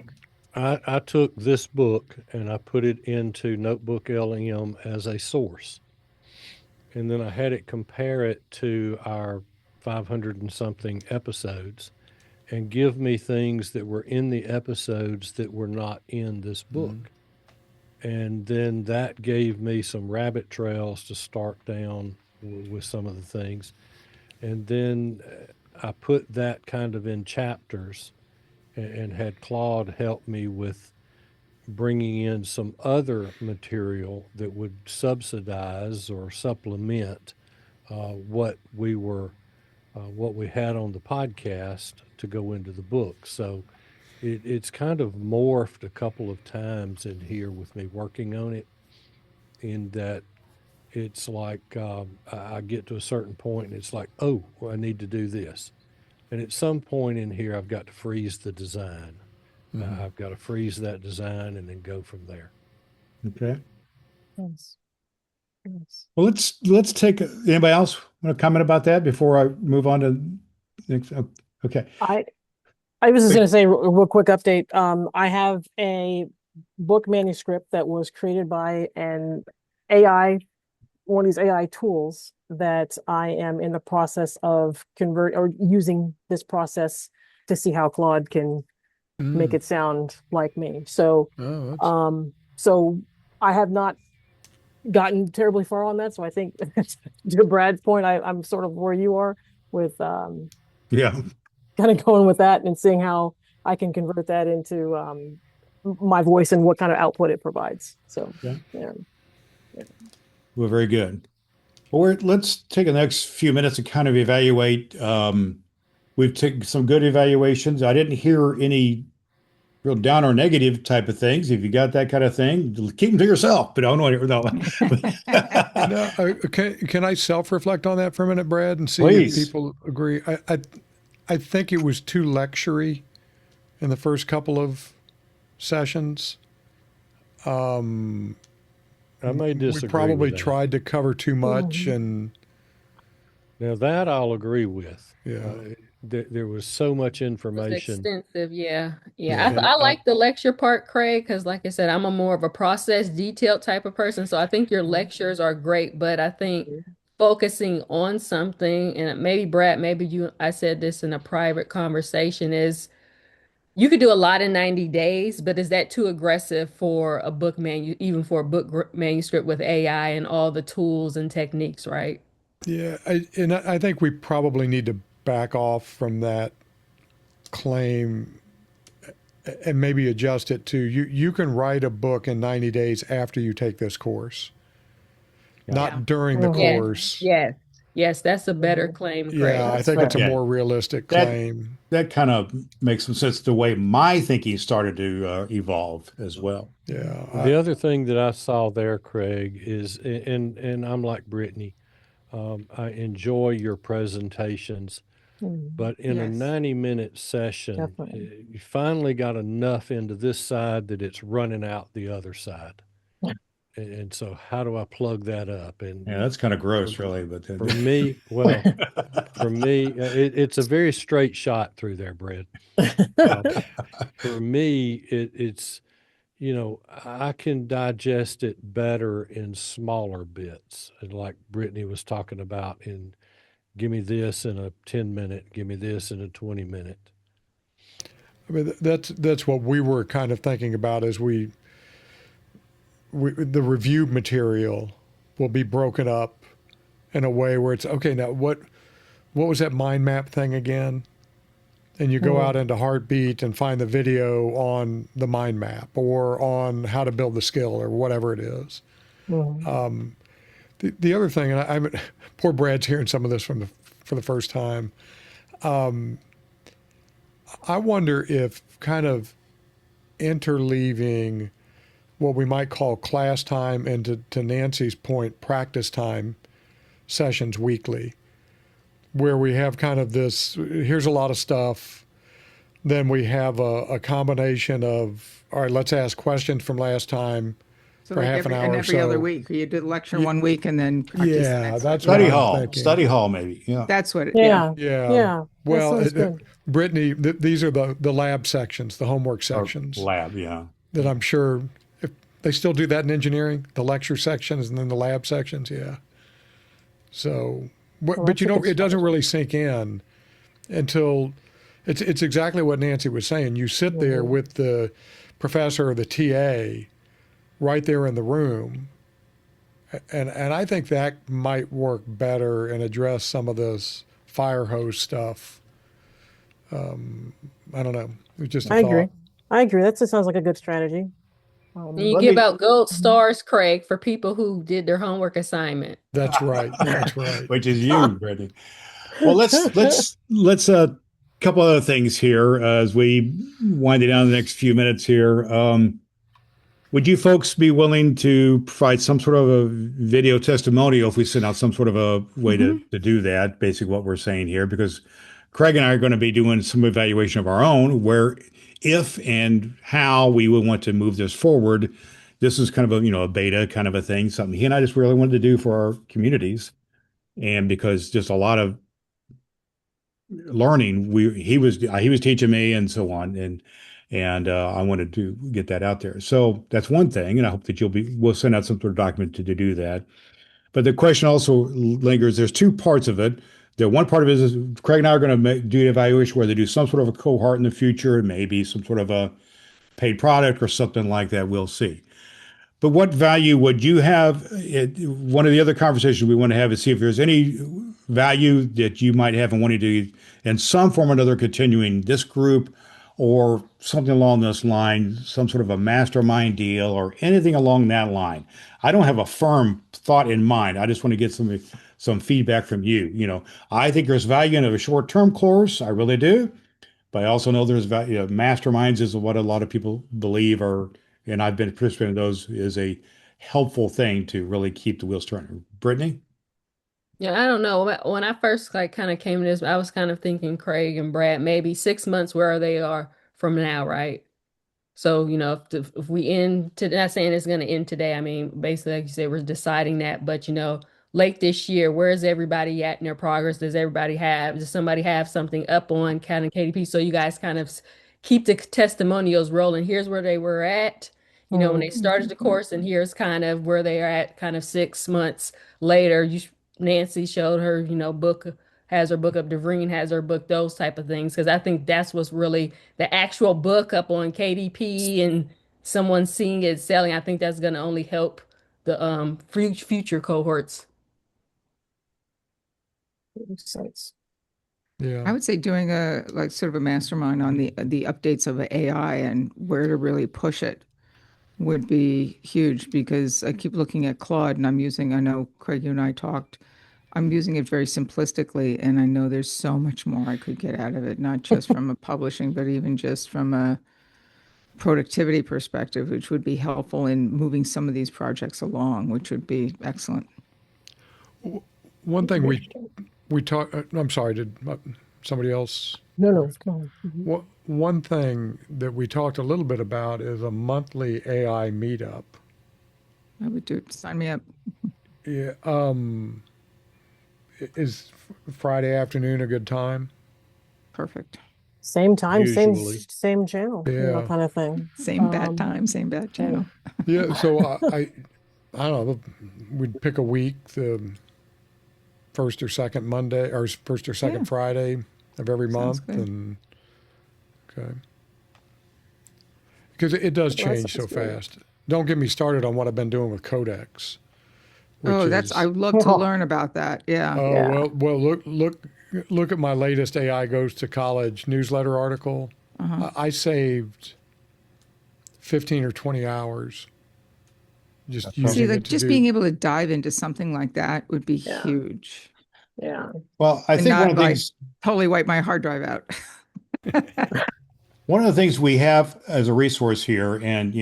Speaker 4: Mark.
Speaker 3: I took this book and I put it into Notebook LM as a source. And then I had it compare it to our 500 and something episodes and give me things that were in the episodes that were not in this book. And then that gave me some rabbit trails to start down with some of the things. And then I put that kind of in chapters and had Claude help me with bringing in some other material that would subsidize or supplement what what we had on the podcast to go into the book. So it's kind of morphed a couple of times in here with me working on it, in that it's like I get to a certain point and it's like, oh, well, I need to do this. And at some point in here, I've got to freeze the design. I've got to freeze that design and then go from there.
Speaker 1: Okay.
Speaker 5: Yes. Yes.
Speaker 1: Well, let's take anybody else want to comment about that before I move on to next? Okay.
Speaker 5: I was just
Speaker 1: Wait.
Speaker 5: going to say a real quick update. I have a book manuscript that was created by an AI, one of these AI tools that I am in the process of convert or using this process to see how Claude can make it sound like me. So,
Speaker 4: Oh, that's,
Speaker 5: so I have not gotten terribly far on that. So I think to Brad's point, I'm sort of where you are with
Speaker 1: Yeah.
Speaker 5: kind of going with that and seeing how I can convert that into my voice and what kind of output it provides. So
Speaker 1: Yeah.
Speaker 5: yeah.
Speaker 1: Well, very good. Well, let's take the next few minutes and kind of evaluate. We've taken some good evaluations. I didn't hear any real down or negative type of things. If you got that kind of thing, keep them to yourself. But I don't know.
Speaker 4: no, can I self-reflect on that for a minute, Brad, and see
Speaker 1: Please.
Speaker 4: if people agree? I think it was too lectury in the first couple of sessions.
Speaker 3: I may disagree
Speaker 4: We probably
Speaker 3: with that.
Speaker 4: tried to cover too much, and
Speaker 3: Now that I'll agree with.
Speaker 4: yeah.
Speaker 3: There was so much
Speaker 7: It's
Speaker 3: information.
Speaker 7: extensive, yeah.
Speaker 4: Yeah.
Speaker 3: And
Speaker 7: I like the lecture part, Craig, because like I said, I'm a more of a process detailed type of person. So I think your lectures are great, but I think focusing on something, and maybe Brad, maybe I said this in a private conversation, is you could do a lot in 90 days, but is that too aggressive for a even for a manuscript with AI and all the tools and techniques, right?
Speaker 4: Yeah, I think we probably need to back off from that claim and maybe adjust it to you can write a book in 90 days after you take this course, not during the
Speaker 5: Mhm.
Speaker 4: course.
Speaker 7: Yes. Yes, that's a better claim, Craig.
Speaker 4: Yeah, I
Speaker 5: That's
Speaker 4: think
Speaker 5: fair.
Speaker 4: it's a
Speaker 1: Yeah.
Speaker 4: more realistic
Speaker 1: That-
Speaker 4: claim.
Speaker 1: That kind of makes some sense the way my thinking started to evolve as well.
Speaker 4: Yeah.
Speaker 3: the other thing that I saw there, Craig, is, and I'm like Brittany, I enjoy your presentations, but in a
Speaker 6: Yes.
Speaker 3: 90-minute session,
Speaker 5: Definitely.
Speaker 3: you finally got enough into this side that it's running out the other side. And so how do I plug that up? And
Speaker 1: Yeah, that's kind of gross, really. But
Speaker 3: for me, it's a very straight shot through there, Brad. For me, it's, I can digest it better in smaller bits. And like Brittany was talking about, give me this in a 10-minute, give me this in a 20-minute.
Speaker 4: I mean, that's what we were kind of thinking about as the review material will be broken up in a way where it's okay. Now, what was that mind map thing again? And you go out into Heartbeat and find the video on the mind map or on how to build the skill or whatever it is. The other thing, and I'm poor Brad's hearing some of this for the first time. I wonder if kind of interleaving what we might call class time and to Nancy's point, practice time sessions weekly, where we have kind of this, here's a lot of stuff. Then we have a combination of, all right, let's ask questions from last time
Speaker 6: So
Speaker 4: for
Speaker 6: like
Speaker 4: half an hour or
Speaker 6: every other
Speaker 4: so.
Speaker 6: week, you did lecture one week and then practice the
Speaker 4: Yeah,
Speaker 6: next
Speaker 4: that's
Speaker 6: week.
Speaker 4: what
Speaker 1: Study
Speaker 4: I'm
Speaker 1: hall,
Speaker 4: thinking.
Speaker 1: maybe. Yeah.
Speaker 6: That's what.
Speaker 5: Yeah.
Speaker 4: Yeah.
Speaker 5: Yeah.
Speaker 4: Well,
Speaker 5: That sounds good.
Speaker 4: Brittany, these are the lab sections, the homework sections
Speaker 1: Lab, yeah.
Speaker 4: that I'm sure if they still do that in engineering, the lecture sections and then the lab sections. Yeah. So, but
Speaker 5: that's
Speaker 4: you
Speaker 5: a
Speaker 4: know,
Speaker 5: good
Speaker 4: it doesn't really sink in until it's exactly what Nancy was saying. You sit there with the professor or the TA right there in the room. And I think that might work better and address some of this fire hose stuff. I don't know. It was just a
Speaker 5: I
Speaker 4: thought.
Speaker 5: agree. I agree. That sounds like a good strategy.
Speaker 7: And you
Speaker 1: Let
Speaker 7: give
Speaker 1: me,
Speaker 7: out gold stars, Craig, for people who did their homework assignment.
Speaker 4: That's right. That's right.
Speaker 1: which is you, Brittany. Well, let's couple other things here as we wind it down the next few minutes here. Would you folks be willing to provide some sort of a video testimonial if we send out some sort of a way
Speaker 6: Hmm.
Speaker 1: to do that? Basically, what we're saying here, because Craig and I are going to be doing some evaluation of our own, where if and how we would want to move this forward. This is kind of a a beta kind of a thing, something he and I just really wanted to do for our communities, and because just a lot of learning he was teaching me and so on, and I wanted to get that out there. So that's one thing, and I hope that we'll send out some sort of document to do that. But the question also lingers. There's two parts of it. The one part of it is Craig and I are going to do an evaluation where they do some sort of a cohort in the future, maybe some sort of a paid product or something like that. We'll see. But what value would you have? One of the other conversations we want to have is see if there's any value that you might have in wanting to, in some form or another, continuing this group or something along this line, some sort of a mastermind deal or anything along that line. I don't have a firm thought in mind. I just want to get some feedback from you. I think there's value in a short-term course. I really do. But I also know there's masterminds is what a lot of people believe are, and I've been participating in those, is a helpful thing to really keep the wheels turning. Brittany?
Speaker 7: Yeah, I don't know. When I first like kind of came to this, I was kind of thinking Craig and Brad, maybe 6 months where they are from now, right? So, if we end to not saying it's going to end today. I mean, basically, like you said, we're deciding that. But, late this year, where is everybody at in their progress? Does somebody have something up on kind of KDP? So you guys kind of keep the testimonials rolling. Here's where they were at, when they started the course, and here's kind of where they are at kind of 6 months later. Nancy showed her, book has her book up, Devreen has her book, those type of things. Because I think that's what's really the actual book up on KDP and someone seeing it selling. I think that's going to only help the future cohorts.
Speaker 5: Makes sense.
Speaker 4: Yeah.
Speaker 6: I would say doing a like sort of a mastermind on the updates of AI and where to really push it would be huge because I keep looking at Claude and I know Craig, you and I talked, I'm using it very simplistically and I know there's so much more I could get out of it, not just from a publishing, but even just from a productivity perspective, which would be helpful in moving some of these projects along, which would be excellent.
Speaker 4: One thing
Speaker 5: Interesting.
Speaker 4: we talk. I'm sorry. Did somebody else?
Speaker 5: No, no, go on. Mhm.
Speaker 4: One thing that we talked a little bit about is a monthly AI meetup.
Speaker 6: I would do sign me up.
Speaker 4: Yeah. Is Friday afternoon a good time?
Speaker 6: Perfect.
Speaker 5: Same time,
Speaker 1: Usually.
Speaker 5: same channel,
Speaker 4: Yeah.
Speaker 5: kind of thing.
Speaker 6: Same bat time, same bat
Speaker 5: Yeah.
Speaker 6: channel.
Speaker 4: Yeah. So I don't know. We'd pick a week, the first or second Monday, or first or second
Speaker 6: Yeah.
Speaker 4: Friday of every
Speaker 6: Sounds
Speaker 4: month,
Speaker 6: good.
Speaker 4: and okay. Because it does
Speaker 5: Well, that
Speaker 4: change so
Speaker 5: sounds good.
Speaker 4: fast. Don't get me started on what I've been doing with Codex, which
Speaker 6: Oh, I
Speaker 4: is
Speaker 6: would love to learn about that. Yeah.
Speaker 4: oh
Speaker 5: Yeah.
Speaker 4: well look at my latest AI Goes to College newsletter article.
Speaker 6: Uh-huh.
Speaker 4: I saved 15 or 20 hours just
Speaker 1: That's
Speaker 6: See,
Speaker 4: using
Speaker 6: like
Speaker 4: it to
Speaker 6: just being
Speaker 4: do.
Speaker 6: able to dive into something like that would be
Speaker 5: Yeah.
Speaker 6: huge
Speaker 5: Yeah.
Speaker 1: Well, I
Speaker 6: and
Speaker 1: think one
Speaker 6: not
Speaker 1: of the
Speaker 6: like
Speaker 1: things
Speaker 6: totally wipe my hard drive out.
Speaker 1: One of the things we have as a resource here, and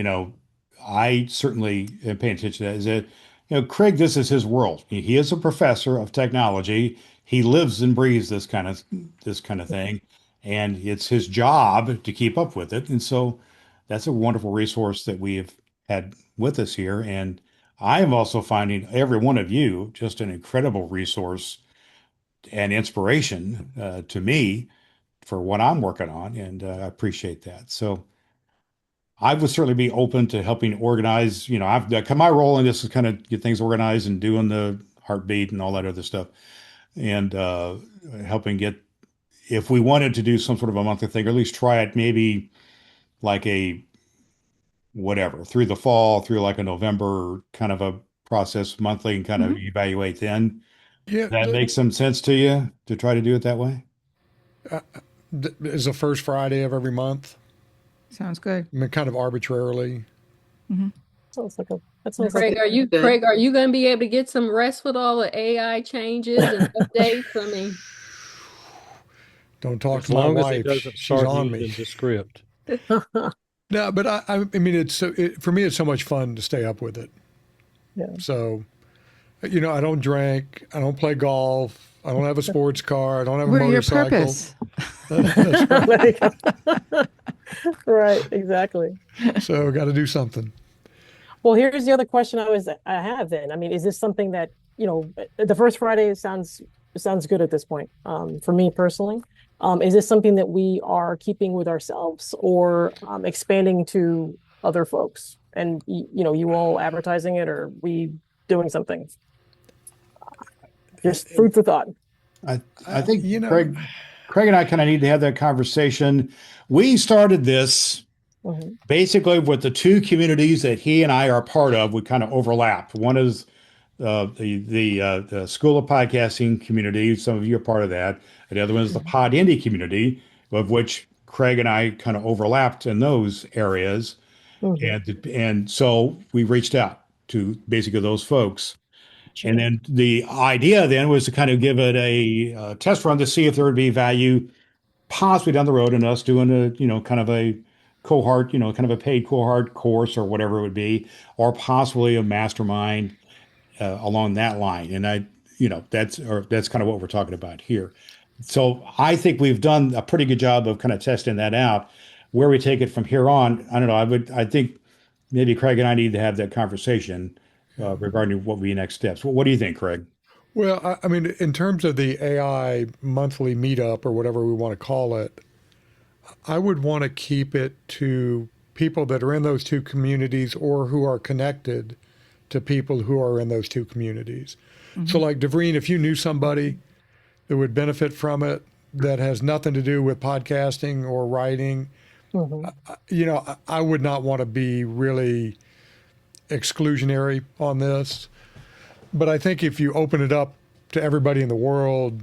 Speaker 1: I certainly am paying attention to that, is that Craig, this is his world. He is a professor of technology. He lives and breathes this kind of thing, and it's his job to keep up with it. And so that's a wonderful resource that we have had with us here. And I am also finding every one of you just an incredible resource and inspiration to me for what I'm working on, and I appreciate that. So I would certainly be open to helping organize. My role in this is kind of get things organized and doing the heartbeat and all that other stuff, and helping get if we wanted to do some sort of a monthly thing, or at least try it maybe like a whatever through the fall, through like a November kind of a process monthly and kind of
Speaker 6: Mhm.
Speaker 1: evaluate then.
Speaker 4: Yeah,
Speaker 1: That makes some sense to you to try to do it that way?
Speaker 4: is the first Friday of every month.
Speaker 6: Sounds good.
Speaker 4: I mean, kind of arbitrarily.
Speaker 5: Sounds like that sounds like
Speaker 7: Craig, are you
Speaker 2: Good.
Speaker 7: Craig, are you going to be able to get some rest with all the AI changes and updates? I mean,
Speaker 4: Don't talk
Speaker 3: As
Speaker 4: to my
Speaker 3: long as he
Speaker 4: wife.
Speaker 3: doesn't
Speaker 4: She's
Speaker 3: start
Speaker 4: on me.
Speaker 3: using the script.
Speaker 4: No, but I mean, for me, it's so much fun to stay up with it.
Speaker 5: Yeah.
Speaker 4: So, I don't drink. I don't play golf. I don't have a sports car. I don't have a
Speaker 6: We're your
Speaker 4: motorcycle.
Speaker 6: purpose.
Speaker 4: That's right.
Speaker 5: There you go. Right, exactly.
Speaker 4: So, got to do something.
Speaker 5: Well, here's the other question I have then. I mean, is this something that, the first Friday sounds good at this point, for me personally. Is this something that we are keeping with ourselves or expanding to other folks? And you all advertising it, or we doing something? Just food for thought.
Speaker 1: I think
Speaker 4: You know,
Speaker 1: Craig and I kind of need to have that conversation. We started this
Speaker 5: Mhm.
Speaker 1: basically with the two communities that he and I are part of. We kind of overlap. One is the School of Podcasting community. Some of you are part of that. And the other one is the Pod Indie community, of which Craig and I kind of overlapped in those areas.
Speaker 5: Mhm.
Speaker 1: And so we reached out to basically those folks.
Speaker 5: Sure.
Speaker 1: And then the idea then was to kind of give it a test run to see if there would be value possibly down the road in us doing kind of a cohort, kind of a paid cohort course or whatever it would be, or possibly a mastermind along that line. And that's kind of what we're talking about here. So I think we've done a pretty good job of kind of testing that out. Where we take it from here on, I don't know. I think maybe Craig and I need to have that conversation regarding what would be next steps. What do you think, Craig?
Speaker 4: well, I mean, in terms of the AI monthly meetup or whatever we want to call it, I would want to keep it to people that are in those two communities or who are connected to people who are in those two communities. So, like Devreen, if you knew somebody that would benefit from it that has nothing to do with podcasting or writing,
Speaker 5: Mhm.
Speaker 4: I would not want to be really exclusionary on this. But I think if you open it up to everybody in the world,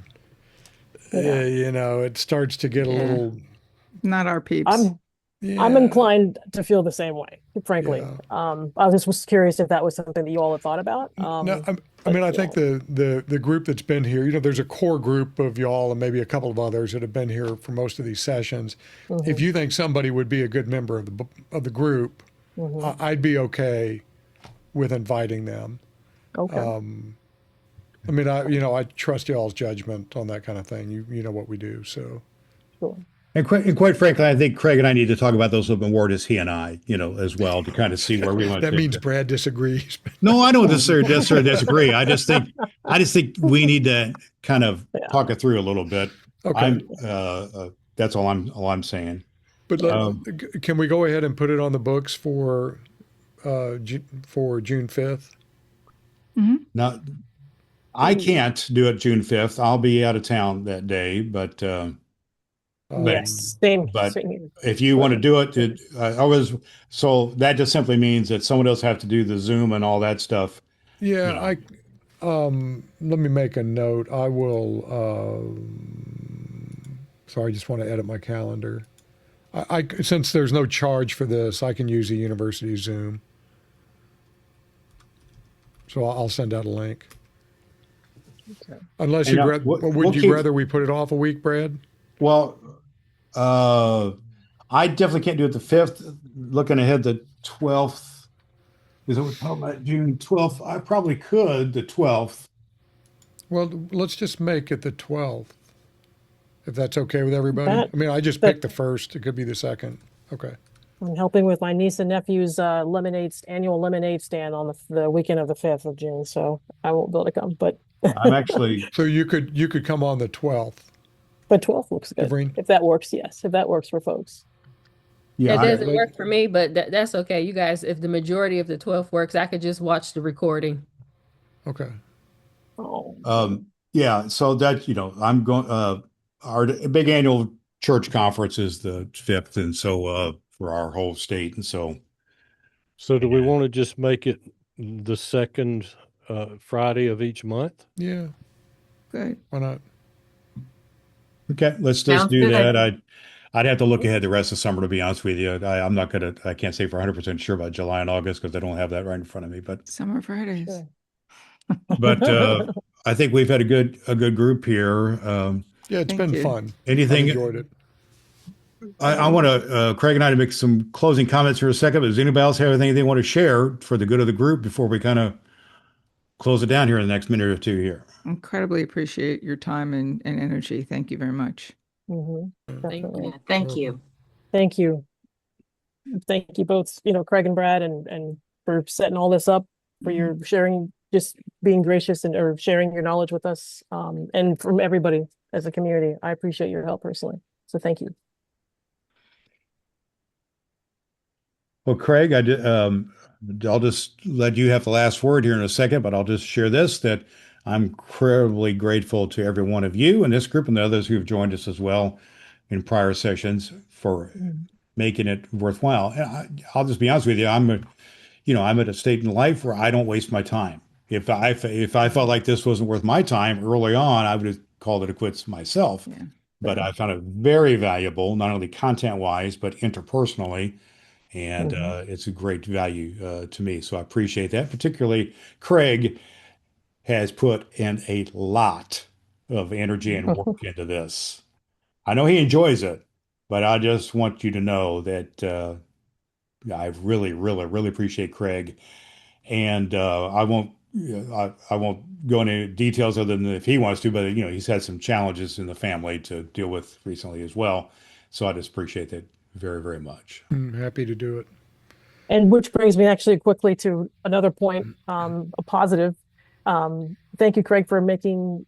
Speaker 5: Yeah.
Speaker 4: it starts to get a
Speaker 6: Yeah.
Speaker 4: little,
Speaker 6: Not our peeps.
Speaker 5: I'm
Speaker 4: yeah,
Speaker 5: inclined to feel the same way, frankly.
Speaker 4: yeah.
Speaker 5: I just was curious if that was something that you all had thought about.
Speaker 4: No, I
Speaker 5: But
Speaker 4: mean, I
Speaker 5: yeah.
Speaker 4: think the group that's been here, there's a core group of y'all and maybe a couple of others that have been here for most of these sessions. If
Speaker 5: Mhm.
Speaker 4: you think somebody would be a good member of the group,
Speaker 5: Mhm.
Speaker 4: I'd be okay with inviting them.
Speaker 5: Okay.
Speaker 4: I mean, I trust y'all's judgment on that kind of thing. You know what we do, so.
Speaker 5: Sure.
Speaker 1: And quite frankly, I think Craig and I need to talk about those a little bit more, just he and I, as well, to kind of see where we want to
Speaker 4: That
Speaker 1: take
Speaker 4: means
Speaker 1: it.
Speaker 4: Brad disagrees.
Speaker 1: No, I don't necessarily disagree. I just think we need to kind of
Speaker 5: Yeah.
Speaker 1: talk it through a little bit.
Speaker 4: Okay,
Speaker 1: That's all I'm saying.
Speaker 4: but
Speaker 1: Um,
Speaker 4: can we go ahead and put it on the books for June 5th?
Speaker 1: Now, I can't do it June 5th. I'll be out of town that day, but
Speaker 5: Yes. Same
Speaker 1: but
Speaker 5: here.
Speaker 1: if you want to do it, so that just simply means that someone else have to do the Zoom and all that stuff.
Speaker 4: Yeah,
Speaker 1: You know.
Speaker 4: let me make a note. I will. Sorry, I just want to edit my calendar. Since there's no charge for this, I can use the university Zoom. So I'll send out a link.
Speaker 5: Okay.
Speaker 4: Unless
Speaker 1: And,
Speaker 4: would you rather we put it off a week, Brad?
Speaker 1: Well, I definitely can't do it the 5th. Looking ahead, the 12th. Is it we're talking about June 12th? I probably could the 12th.
Speaker 4: Well, let's just make it the 12th, if that's okay with everybody.
Speaker 5: That
Speaker 4: I mean, I just
Speaker 5: that
Speaker 4: picked the first. It could be the second. Okay.
Speaker 5: I'm helping with my niece and nephew's annual lemonade stand on the weekend of the 5th of June, so I won't be able to come. But
Speaker 1: I'm actually
Speaker 4: So you could come on the 12th,
Speaker 5: 12th looks good.
Speaker 4: Devreen.
Speaker 5: If that works, yes. If that works for folks.
Speaker 1: yeah.
Speaker 7: That doesn't
Speaker 4: let-
Speaker 7: work for me, but that's okay. You guys, if the majority of the 12th works, I could just watch the recording.
Speaker 4: Okay.
Speaker 5: Oh.
Speaker 1: Yeah. So that I'm going. Our big annual church conference is the 5th, and so for our whole state, and so
Speaker 3: So do we want to just make it the second Friday of each month?
Speaker 4: Yeah.
Speaker 6: Good.
Speaker 4: Why not?
Speaker 1: okay, let's
Speaker 2: Sounds
Speaker 1: do
Speaker 2: good.
Speaker 1: that. I'd have to look ahead the rest of summer, to be honest with you. I can't say for 100% sure about July and August because I don't have that right in front of me.
Speaker 6: Summer Fridays.
Speaker 5: Sure.
Speaker 1: But I think we've had a good group here.
Speaker 4: Yeah, it's
Speaker 6: Thank
Speaker 4: been
Speaker 6: you.
Speaker 4: fun. I've
Speaker 1: Anything
Speaker 4: enjoyed it.
Speaker 1: I want to Craig and I to make some closing comments here in a second. But does anybody else have anything they want to share for the good of the group before we kind of close it down here in the next minute or two here?
Speaker 6: Incredibly appreciate your time and energy. Thank you very much.
Speaker 5: Mhm,
Speaker 7: Thank
Speaker 5: definitely.
Speaker 2: Yeah, thank you.
Speaker 5: Thank you. Thank you both, Craig and Brad, and for setting all this up, for your sharing, just being gracious and or sharing your knowledge with us, and from everybody as a community. I appreciate your help personally. So thank you.
Speaker 1: Well, Craig, I'll just let you have the last word here in a second, but I'll just share this that I'm incredibly grateful to every one of you in this group and the others who have joined us as well in prior sessions for making it worthwhile. And I'll just be honest with you, I'm at a state in life where I don't waste my time. If I felt like this wasn't worth my time early on, I would have called it a quits myself.
Speaker 6: Yeah.
Speaker 1: But I found it very valuable, not only content wise, but interpersonally. And it's a great value to me. So I appreciate that. Particularly, Craig has put in a lot of energy and work into this. I know he enjoys it, but I just want you to know that I really, really, really appreciate Craig. And I won't go into details other than if he wants to, but he's had some challenges in the family to deal with recently as well. So I just appreciate that very, very much.
Speaker 4: I'm happy to do it.
Speaker 5: And which brings me actually quickly to another point, a positive. Thank you, Craig, for making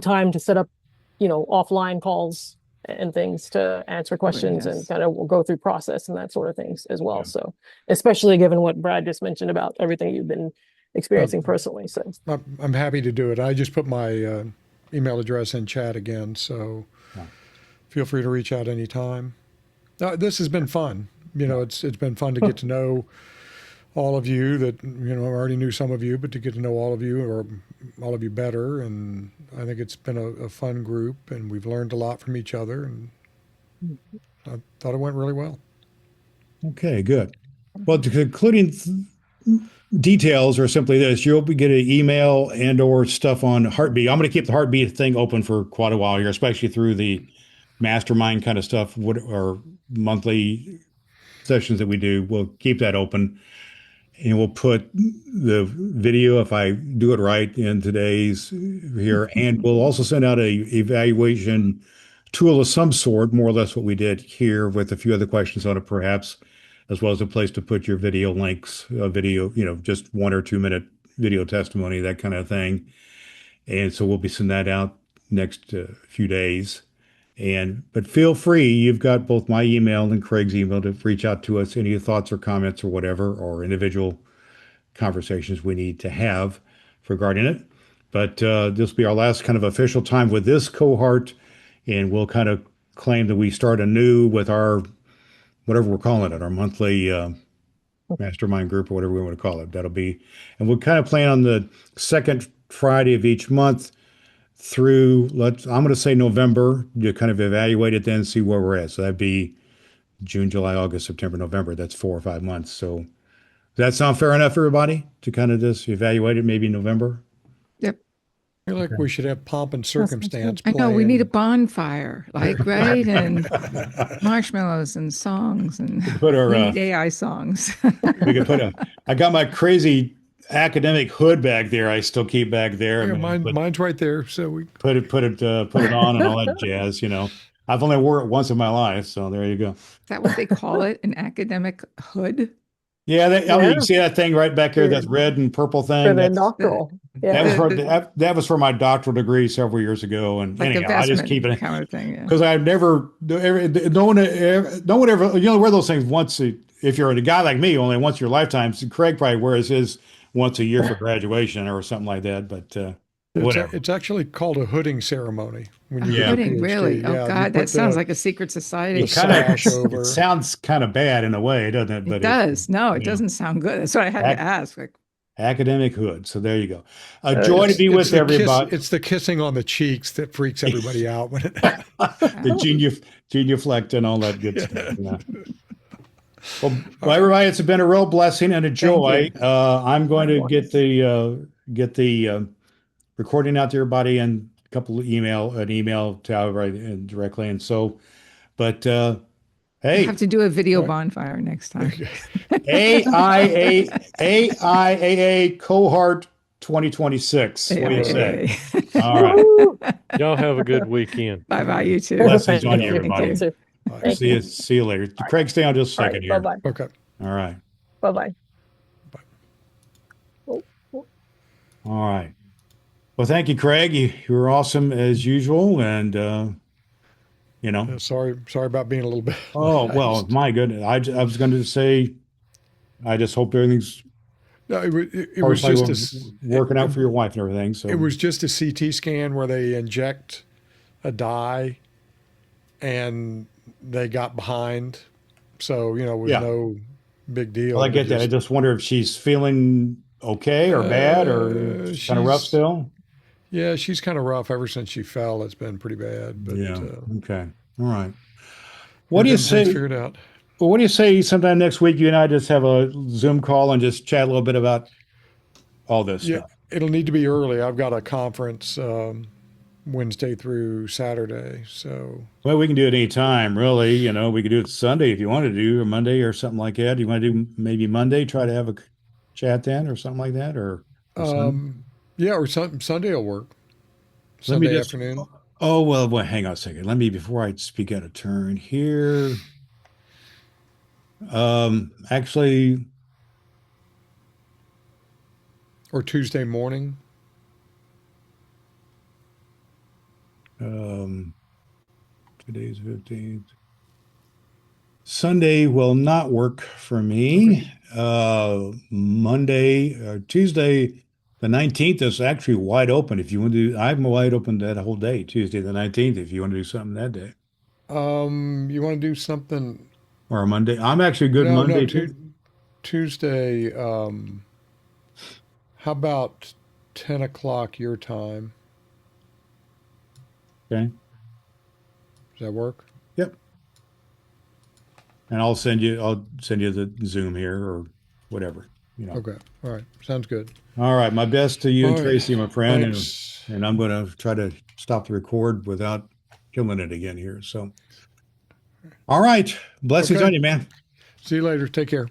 Speaker 5: time to set up, offline calls and things to answer questions and
Speaker 6: yes.
Speaker 5: kind of go through process and that sort of things as well.
Speaker 1: Yeah.
Speaker 5: So, especially given what Brad just mentioned about everything you've been experiencing personally. So,
Speaker 4: I'm happy to do it. I just put my email address in chat again, so
Speaker 1: Yeah.
Speaker 4: feel free to reach out anytime. This has been fun. It's been fun to get to know all of you that, I already knew some of you, but to get to know all of you or all of you better. And I think it's been a fun group and we've learned a lot from each other. And I thought it went really well.
Speaker 1: Okay, good. Well, concluding details are simply this: you'll be getting an email and or stuff on Heartbeat. I'm going to keep the Heartbeat thing open for quite a while here, especially through the mastermind kind of stuff, or monthly sessions that we do. We'll keep that open, and we'll put the video, if I do it right, in today's here, and we'll also send out a evaluation tool of some sort, more or less what we did here, with a few other questions on it, perhaps, as well as a place to put your video links, just 1 or 2 minute video testimony, that kind of thing. And so we'll be sending that out next few days. But feel free, you've got both my email and Craig's email to reach out to us, any thoughts or comments or whatever, or individual conversations we need to have regarding it. But this will be our last kind of official time with this cohort, and we'll kind of claim that we start anew with our, whatever we're calling it, our monthly mastermind group or whatever we want to call it. That'll be, and we'll kind of plan on the second Friday of each month through, I'm going to say November, to kind of evaluate it, then see where we're at. So that'd be June, July, August, September, November. That's 4 or 5 months. So does that sound fair enough, everybody, to kind of just evaluate it maybe November?
Speaker 6: Yep.
Speaker 4: I feel like we should have pomp and circumstance.
Speaker 6: I know we need a
Speaker 4: playing.
Speaker 6: bonfire, right? And marshmallows and songs and
Speaker 1: Put our,
Speaker 6: we need AI songs.
Speaker 1: we could I got my crazy academic hood back there. I still keep back there. I
Speaker 4: Yeah,
Speaker 1: mean,
Speaker 4: mine's right there. So we
Speaker 1: put it on and all that jazz. I've only wore it once in my life, so there you go.
Speaker 6: Is that what they call it? An academic hood?
Speaker 1: Yeah, I mean,
Speaker 5: Yeah.
Speaker 1: you see that thing right back here, that red and purple
Speaker 5: for
Speaker 1: thing.
Speaker 5: the doctoral,
Speaker 1: That was
Speaker 5: yeah.
Speaker 1: for that was for my doctoral degree several years ago. And
Speaker 6: Like
Speaker 1: anyhow,
Speaker 6: a
Speaker 1: I just
Speaker 6: vestment
Speaker 1: keep it
Speaker 6: kind of thing. Yeah.
Speaker 1: because I've never, no one ever, wear those things once. If you're a guy like me, only once in your lifetime. So Craig probably wears his once a year for graduation or something like that. But whatever.
Speaker 4: it's actually called a hooding ceremony when you
Speaker 1: Yeah.
Speaker 4: get a
Speaker 6: Hooding,
Speaker 4: PhD.
Speaker 6: really? Oh
Speaker 4: Yeah, you
Speaker 6: God,
Speaker 4: put
Speaker 6: that sounds
Speaker 4: the-
Speaker 6: like a secret society.
Speaker 4: the sash over.
Speaker 1: It sounds kind of bad in a way, doesn't it?
Speaker 6: It does. No, it
Speaker 1: yeah.
Speaker 6: doesn't sound good. That's what I had to ask. Like,
Speaker 1: Academic hood. So there you go. Joy to be with
Speaker 4: the
Speaker 1: everybody.
Speaker 4: it's the kissing on the cheeks that freaks everybody out when it
Speaker 1: The genuflect and all that good stuff. Yeah. Well, everybody, it's been a real blessing and a joy.
Speaker 6: you.
Speaker 1: I'm going to
Speaker 5: Likewise.
Speaker 1: get the recording out to everybody and a couple of an email to everybody directly. And so, but
Speaker 6: I have
Speaker 1: hey,
Speaker 6: to do a video
Speaker 4: All right.
Speaker 6: bonfire next time.
Speaker 1: AIAA Cohort 2026. What do you say? All right.
Speaker 5: Woo!
Speaker 3: Y'all have a good weekend.
Speaker 6: Bye bye, you too.
Speaker 1: Blessings
Speaker 5: Thank
Speaker 1: on
Speaker 5: you.
Speaker 1: you,
Speaker 6: Thank
Speaker 1: everybody.
Speaker 6: you.
Speaker 5: Too.
Speaker 4: All right.
Speaker 5: Thank
Speaker 1: See
Speaker 5: you.
Speaker 1: you. See you later. Craig, stay on just a
Speaker 5: All
Speaker 1: second
Speaker 5: right.
Speaker 1: here.
Speaker 5: Bye-bye.
Speaker 4: Okay.
Speaker 1: All right.
Speaker 5: Bye-bye. Oh, oh.
Speaker 1: All right. Well, thank you, Craig. You were awesome as usual. And,
Speaker 4: Sorry about being a little bit
Speaker 1: oh,
Speaker 4: late.
Speaker 1: well, my goodness. I was going to say, I just hope everything's
Speaker 4: No, it was
Speaker 1: partially
Speaker 4: just
Speaker 1: working out for your wife and everything.
Speaker 4: it
Speaker 1: So,
Speaker 4: was just a CT scan where they inject a dye and they got behind. So, it was
Speaker 1: yeah.
Speaker 4: no big deal.
Speaker 1: Well, I
Speaker 4: But it
Speaker 1: get that. I just wonder if she's feeling okay or bad or kind of rough
Speaker 4: she's
Speaker 1: still.
Speaker 4: yeah, she's kind of rough ever since she fell. It's been pretty bad, but
Speaker 1: Yeah. Okay. All right. What
Speaker 4: we're
Speaker 1: do you
Speaker 4: getting things
Speaker 1: say?
Speaker 4: figured out.
Speaker 1: Well, what do you say sometime next week you and I just have a Zoom call and just chat a little bit about all this
Speaker 4: Yeah,
Speaker 1: stuff?
Speaker 4: it'll need to be early. I've got a conference Wednesday through Saturday, so
Speaker 1: Well, we can do it any time, really. We could do it Sunday if you want to do, or Monday or something like that. You want to do maybe Monday, try to have a chat then or something like that, or Sunday?
Speaker 4: yeah, or Sunday will work.
Speaker 1: Let me
Speaker 4: Sunday
Speaker 1: just,
Speaker 4: afternoon
Speaker 1: oh, well, hang on a second. Let me, before I speak out of turn here, actually,
Speaker 4: or Tuesday morning.
Speaker 1: um, today's 15th. Sunday will not work for me. Monday or Tuesday, the 19th is actually wide open. If you want to do, I'm wide open that whole day, Tuesday the 19th, if you want to do something that day.
Speaker 4: You want to do something?
Speaker 1: Or Monday. I'm actually good
Speaker 4: No,
Speaker 1: Monday too.
Speaker 4: Tuesday. How about 10 o'clock your time?
Speaker 1: Okay.
Speaker 4: Does that work?
Speaker 1: Yep. And I'll send you the Zoom here or whatever.
Speaker 4: Okay. All right. Sounds good.
Speaker 1: All right. My best to you and
Speaker 4: All right.
Speaker 1: Tracy, my friend. And,
Speaker 4: Thanks.
Speaker 1: and I'm going to try to stop the record without killing it again here. So, all right. Blessings
Speaker 4: Okay.
Speaker 1: on you, man.
Speaker 4: See you later. Take care.